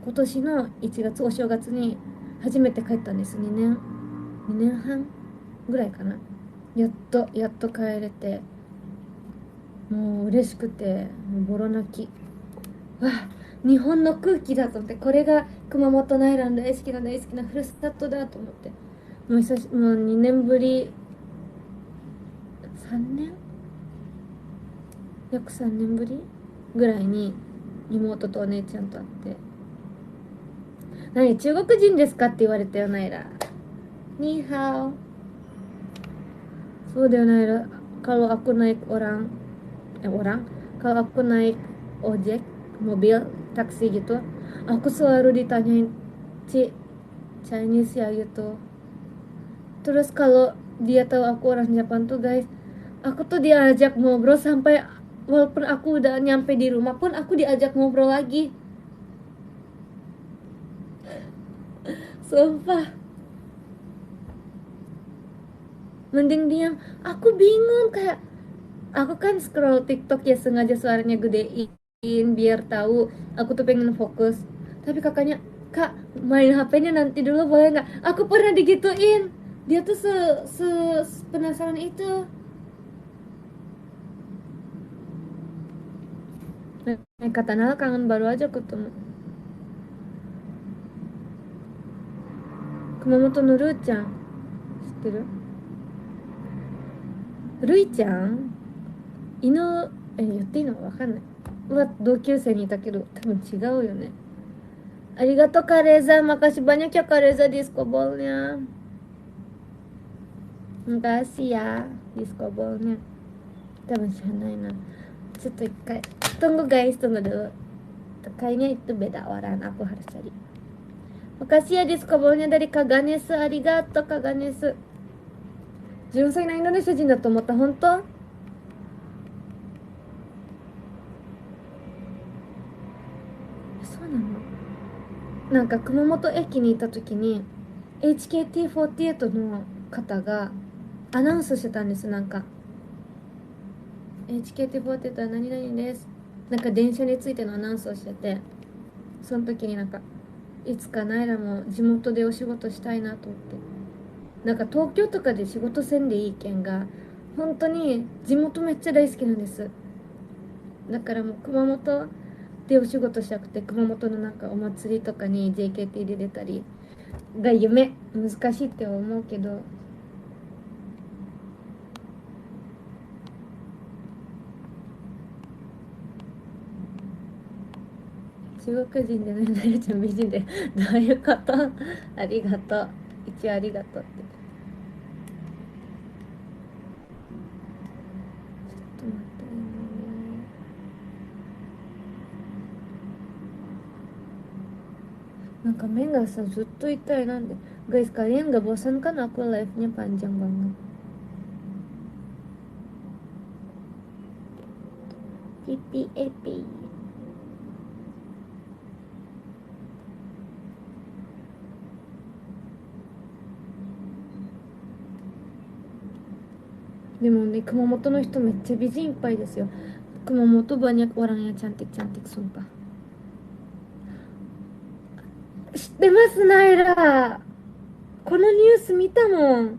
今年の1月お正月に初めて帰ったんです。2年半ぐらいかな。やっと帰れて、もう嬉しくてもうボロ泣き。わ、日本の空気だと思って、これが熊本のアイランド、大好きなふるさとだと思って、もう2年ぶり、3年約3年ぶりぐらいに妹とお姉ちゃんと会って、何中国人ですかって言われたよ。ナイラニーハオ。そうだよナイラ。kalau aku naik orang kalau aku naik ojek, mobil, taksi gitu, aku selalu ditanyain, Ci, Chinese ya gitu. Terus kalau dia tahu aku orang Jepang tuh guys, aku tuh diajak ngobrol sampai walaupun aku udah nyampe di rumah pun aku diajak ngobrol lagi. Sumpah. Mending diam. Aku bingung, kayak aku kan scroll TikTok ya, sengaja suaranya gedein biar tahu aku tuh pengen fokus. Tapi kakaknya, Kak, main HP-nya nanti dulu boleh nggak? Aku pernah digituin. Dia tuh penasaran itu. Katana kangen baru aja ketemu.熊本のルーちゃん知ってる？ルイちゃん、犬、言っていいのわかんない。同級生にいたけど、多分違うよね。ありがとう、カレーザ。Makasih banyak ya, カレーザ、ディスコボールにゃ。Makasih ya, ディスコボールにゃ。多分知らないな。ちょっと一回。Tunggu guys, tunggu dulu. Kayaknya itu beda orang, aku harus cari. Makasih ya, ディスコボールにゃ dari Kak Ganes。ありがとう、Kak Ganes。純粋なインドネシア人だと思った、本当？そうなの？なんか熊本駅にいた時に HKT48 の方がアナウンスしてたんです。なんか HKT48 は何々です、なんか電車についてのアナウンスをしてて、その時になんかいつかナイラも地元でお仕事したいなと思って、なんか東京とかで仕事せんでいいけんが、本当に地元めっちゃ大好きなんです。だからもう熊本でお仕事したくて、熊本のなんかお祭りとかに JKT で出たりが夢。難しいって思うけど、中国人でね、なるちゃん美人で、どういうこと？ありがとう。一応ありがとうって。ちょっと待ってね。なんか目がさ、ずっと痛い。なんでguys, kalian gak bosan kan aku live-nya panjang banget? Pipi epi. でもね、熊本の人めっちゃ美人いっぱいですよ。熊本banyak orang yang cantik-cantik sumpah。知ってます、ナイラ。このニュース見たもん。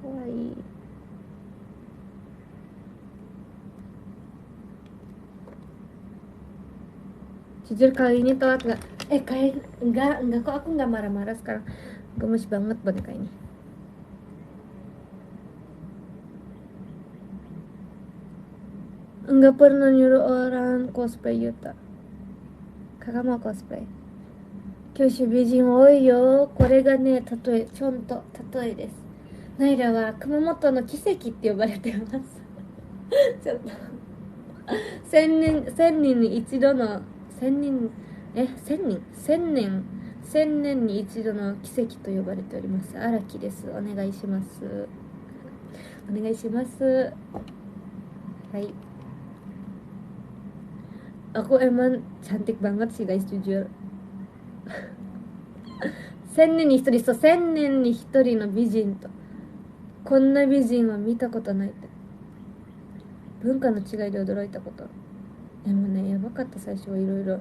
かわいい。Jujur kali ini telat nggak? Kayak enggak kok, aku nggak marah-marah sekarang. Gemes banget boneka ini. Enggak pernah nyuruh orang cosplay Yuta. Kakak mau cosplay? 九州美人多いよ。これがね、例え、ちょんと例えです。ナイラは熊本の奇跡って呼ばれてます。ちょっと千人に一度の、千人、千年に一度の奇跡と呼ばれております。荒木です。お願いします。お願いします。はい。Aku emang cantik banget sih guys, jujur. 千年に一人、そう、千年に一人の美人と。こんな美人は見たことないって。文化の違いで驚いたこと。でもね、やばかった、最初はいろいろ。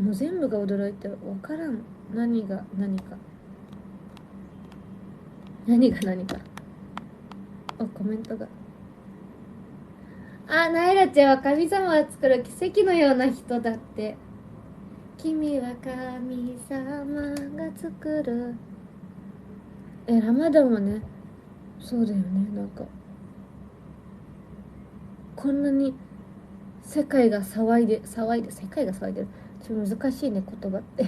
もう全部が驚いて分からん。何が何か。何が何か。コメントが。ナイラちゃんは神様が作る奇跡のような人だって。君は神様が作る。ラマダンはね、そうだよね。なんかこんなに世界が騒いで世界が騒いでる。ちょっと難しいね、言葉って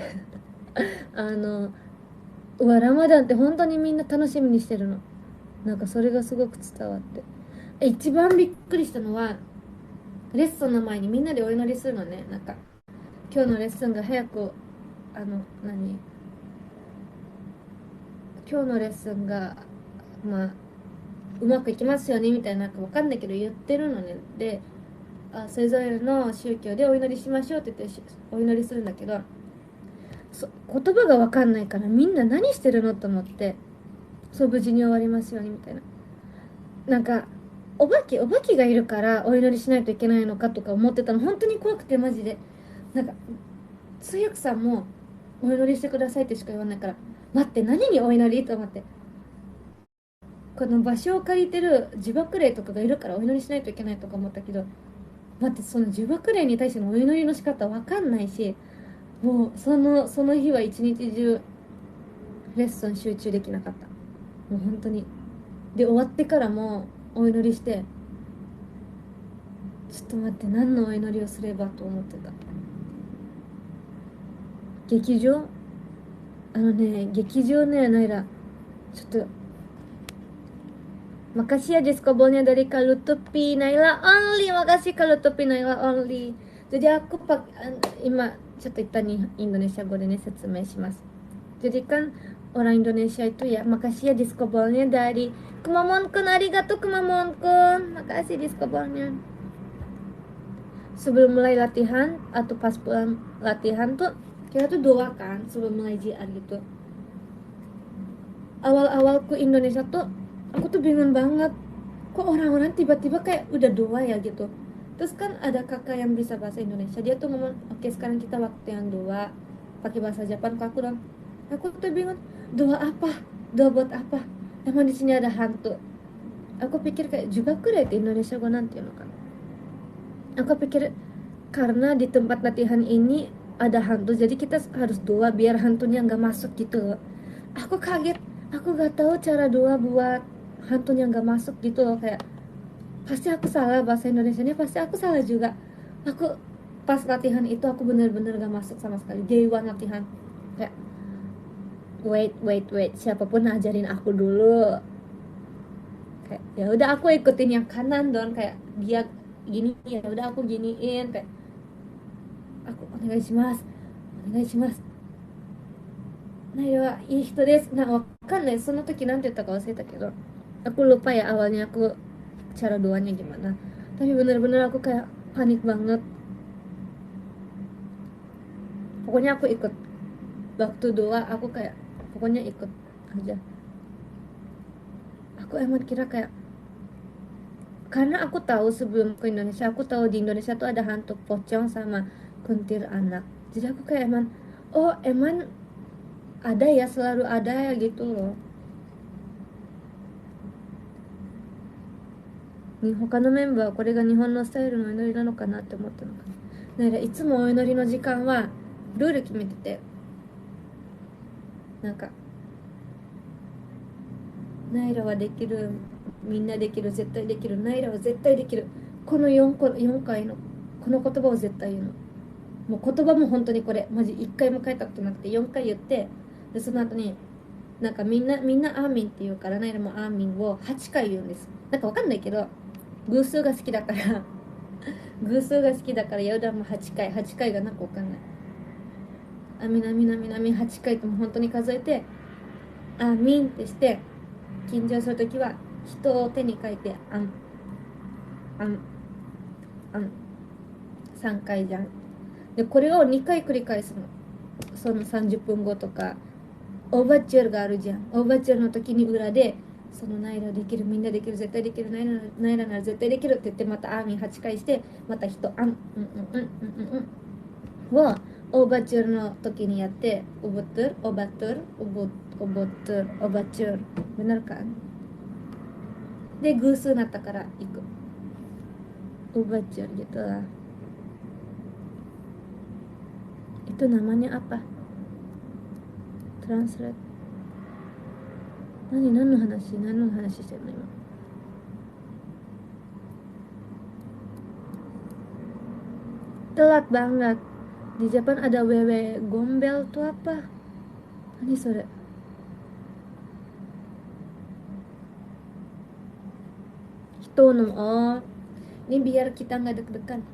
ラマダンって本当にみんな楽しみにしてるの。なんかそれがすごく伝わって、一番びっくりしたのは、レッスンの前にみんなでお祈りするのね。なんか今日のレッスンが早く、何今日のレッスンがまあうまくいきますよねみたいな、なんかわかんないけど言ってるのね。で、それぞれの宗教でお祈りしましょうって言ってお祈りするんだけど、言葉がわかんないからみんな何してるのと思って、そう無事に終わりますようにみたいな。なんかお化けがいるからお祈りしないといけないのかとか思ってたの。本当に怖くてマジで。なんか通訳さんもお祈りしてくださいってしか言わないから、待って、何にお祈りと思って、この場所を借りてる呪縛霊とかがいるからお祈りしないといけないとか思ったけど、待って、その呪縛霊に対してのお祈りの仕方わかんないし、もうその日は一日中レッスン集中できなかった。もう本当に。で、終わってからもお祈りして、ちょっと待って、何のお祈りをすればと思ってた。劇場、劇場ね、ナイラ、ちょっと、makasih ya diskobolnya dari Kalutupi Naila Only, makasih Kalutupi Naila Only. Jadi aku今ちょっと言ったにインドネシア語でね説明します。Jadi kan orang Indonesia itu ya, makasih ya diskobolnya dari Kumamonkun, arigato Kumamonkun, makasih diskobolnya. Sebelum mulai latihan atau pas pulang latihan tuh kita tuh doa kan sebelum mulai JR gitu. Awal-awal ke Indonesia tuh aku tuh bingung banget, kok orang-orang tiba-tiba kayak udah doa ya gitu. Terus kan ada kakak yang bisa bahasa Indonesia, dia tuh ngomong, oke sekarang kita waktu yang doa pakai bahasa Jepang ke aku dong. Aku tuh bingung, doa apa, doa buat apa, emang di sini ada hantu. Aku pikir kayak juga di Indonesia gue nanti kan. Aku pikir karena di tempat latihan ini ada hantu, jadi kita harus doa biar hantunya nggak masuk gitu loh. Aku kaget, aku nggak tahu cara doa buat hantunya nggak masuk gitu loh. Kayak pasti aku salah bahasa Indonesianya, pasti aku salah juga. Aku pas latihan itu aku bener-bener gak masuk sama sekali. Day one latihan kayak wait, siapapun ngajarin aku dulu. Kayak ya udah aku ikutin yang kanan dong, kayak dia gini ya udah aku giniin, kayak aku onegaishimasu, onegaishimasu. Nah ya, ii hito desu. Nah, wakanaiその時なんて言ったか忘れたけど、aku lupa ya awalnya aku cara doanya gimana. Tapi bener-bener aku kayak panik banget. Pokoknya aku ikut. Waktu doa aku kayak pokoknya ikut aja. Aku emang kira kayak, karena aku tahu sebelum ke Indonesia, aku tahu di Indonesia tuh ada hantu pocong sama kuntilanak. Jadi aku kayak emang, oh emang ada ya, selalu ada ya gitu loh. 他のメンバーはこれが日本のスタイルのお祈りなのかなって思ったのかな。だからいつもお祈りの時間はルール決めてて、なんかナイラはできる、みんなできる、絶対できる、ナイラは絶対できる、この4回のこの言葉を絶対言うの。もう言葉も本当にこれマジ1回も書いたことなくて4回言って、でその後になんかみんなアーミンって言うから、ナイラもアーミンを8回言うんです。なんかわかんないけど偶数が好きだから偶数が好きだから、やうだも8回がなんかわかんない。あみなみなみなみ8回とも本当に数えて、アーミンってして緊張するときは人を手に書いてあんあんあん3回じゃん。でこれを2回繰り返すの。その30分後とかオーバーチュールがあるじゃん。オーバーチュールの時に裏でそのナイラできる、みんなできる、絶対できる、ナイラなら絶対できるって言って、またアーミン8回して、また人あんをオーバーチュールの時にやって、オバトゥルオバトゥルオボオボトゥルオバチュール benar kan? で偶数になったから行く。オバチュールgitu lah. Itu namanya apa? Translate. 何の話してんの今。Telat banget. Di Jepang ada wewe gombel tuh apa? Ini sore. Hitonom. Oh, ini biar kita nggak deg-degan.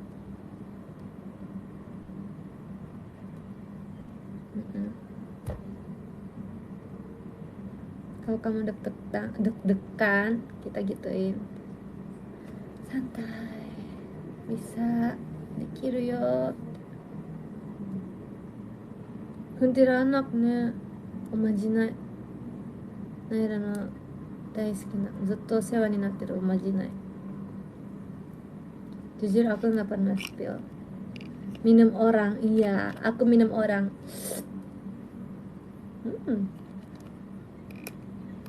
Kalau kamu deg-degan, kita gituin. Santai. Bisa. Dekiru yo. Kuntilanakね、おまじない。ナイラの大好きな、ずっとお世話になってるおまじない。Jujur aku nggak pernah spill. Minum orang, iya, aku minum orang.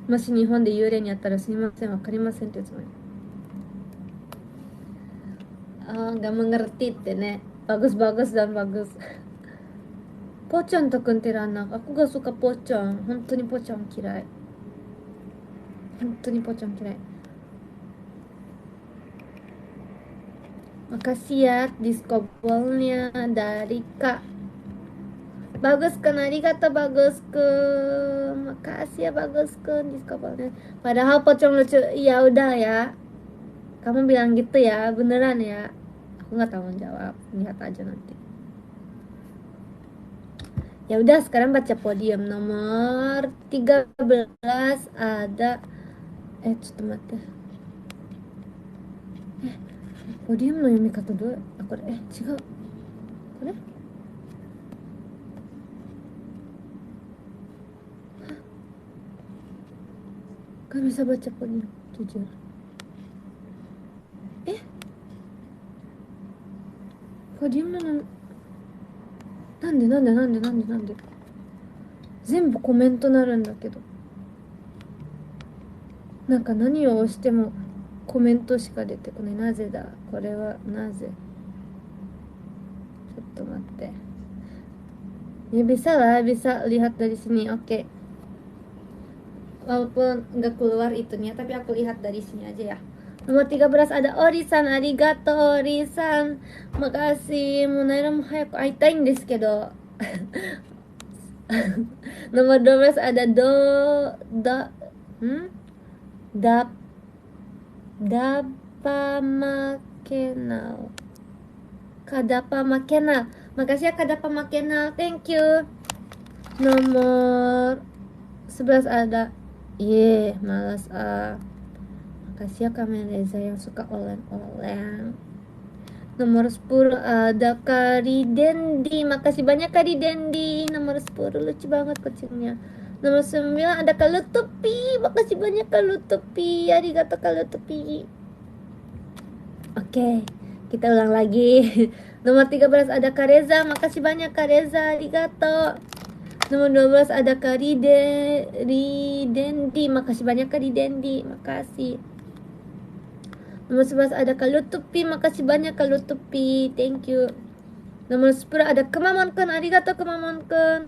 もし日本で幽霊に会ったらすみません、わかりませんってつもり。nggak mengertiってね。bagus dan bagus. Pocong tuh kuntilanak. Aku gak suka pocong. Hontou ni pocong kirai. Hontou ni pocong kirai. Makasih ya diskobolnya dari Kak. Bagus kan, arigato bagus kun. Makasih ya bagus kun diskobolnya. Padahal pocong lucu. Ya udah ya. Kamu bilang gitu ya, beneran ya. Aku nggak tanggung jawab. Lihat aja nanti. Ya udah, sekarang baca podium nomor 13 ada cuttomate. ポディウムの読み方どう？これ違う。これgak bisa baca podium, jujur. Podiumのなんで全部コメントなるんだけど、なんか何を押してもコメントしか出てこない。なぜだこれは、なぜ。ちょっと待って。Ya bisa lah, bisa lihat dari sini. Oke. Walaupun nggak keluar itunya, tapi aku lihat dari sini aja ya. Nomor 13 ada Ori-san, arigato Ori-san. Makasih. Munairaも早く会いたいんですけど。Nomor 12 ada Dapamakenal. Kadapamakenal. Makasih ya Kadapamakenal. Thank you. Nomor 11 ada malas makasih ya Kamen Reza yang suka oleng-oleng. Nomor 10 ada Kari Dendi. Makasih banyak Kari Dendi. Nomor 10 lucu banget kucingnya. Nomor 9 ada Kalutupi. Makasih banyak Kalutupi. Arigato Kalutupi. Oke, kita ulang lagi. Nomor 13 ada Kareza. Makasih banyak Kareza. Arigato. Nomor 12 ada Karidendi. Makasih banyak Karidendi. Makasih. Nomor 11 ada Kalutupi. Makasih banyak Kalutupi. Thank you. Nomor 10 ada Kemamon-kun. Arigato Kemamon-kun.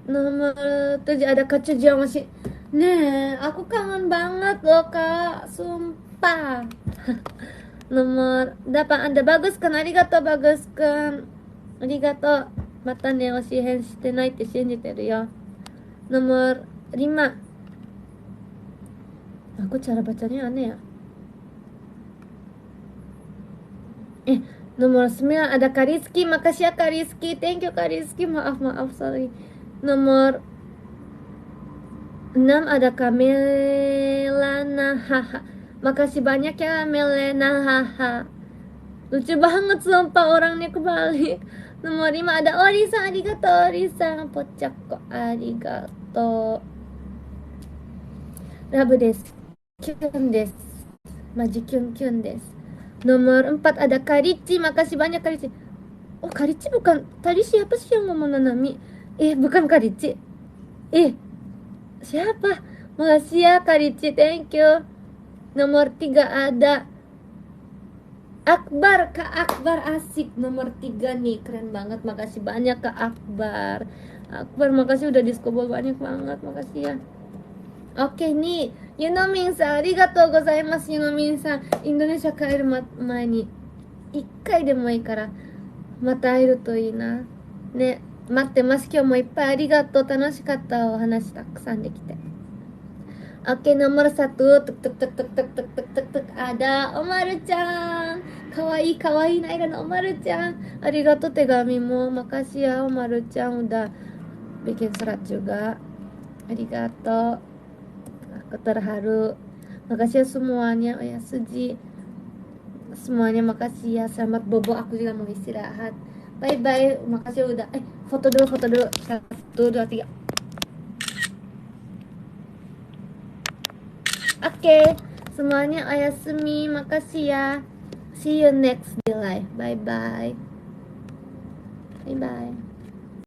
Nomor 7 ada Kacujo masih. Nih, aku kangen banget loh Kak. Sumpah. Nomor 8 ada Bagus-kun. Arigato Bagus-kun. Arigato. Mata ne oshihen shite nai tte shinjiteru yo. Nomor 5. Aku cara bacanya aneh ya. Nomor 9 ada Kariski. Makasih ya Kariski. Thank you Kariski. Maaf sorry. Nomor 6 ada Kamelana haha. Makasih banyak ya Melena haha. Lucu banget sumpah orangnya kebalik. Nomor 5 ada Ori-san. Arigato Ori-san. Pochako arigato. Rabu desu. Kyun desu. Maji kyun desu. Nomor 4 ada Karichi. Makasih banyak Karichi. Oh Karichi bukan. Tadi siapa sih yang ngomong Nanami? Bukan Karichi. Siapa? Makasih ya Karichi. Thank you. Nomor 3 ada Akbar. Kak Akbar asik. Nomor 3 nih. Keren banget. Makasih banyak Kak Akbar. Makasih udah diskobol banyak banget. Makasih ya. Oke nih, Yunomin-san, arigatou gozaimasu Yunomin-san. Indonesia 帰る前に1回でもいいからまた会えるといいな。ね、待ってます。今日もいっぱいありがとう。楽しかったお話たくさんできて。Oke, nomor 1 tuk ada Omaru-chan. Kawaii Naira no Omaru-chan. Arigato tegamimu. Makasih ya Omaru-chan udah bikin surat juga. Arigato. Aku terharu. Makasih ya semuanya. Oh ya Suji. Semuanya makasih ya. Selamat bobo. Aku juga mau istirahat. Bye bye. Makasih udah. Foto dulu. 1, 2, 3. Oke, semuanya oyasumi, makasih ya. See you next day live. Bye bye.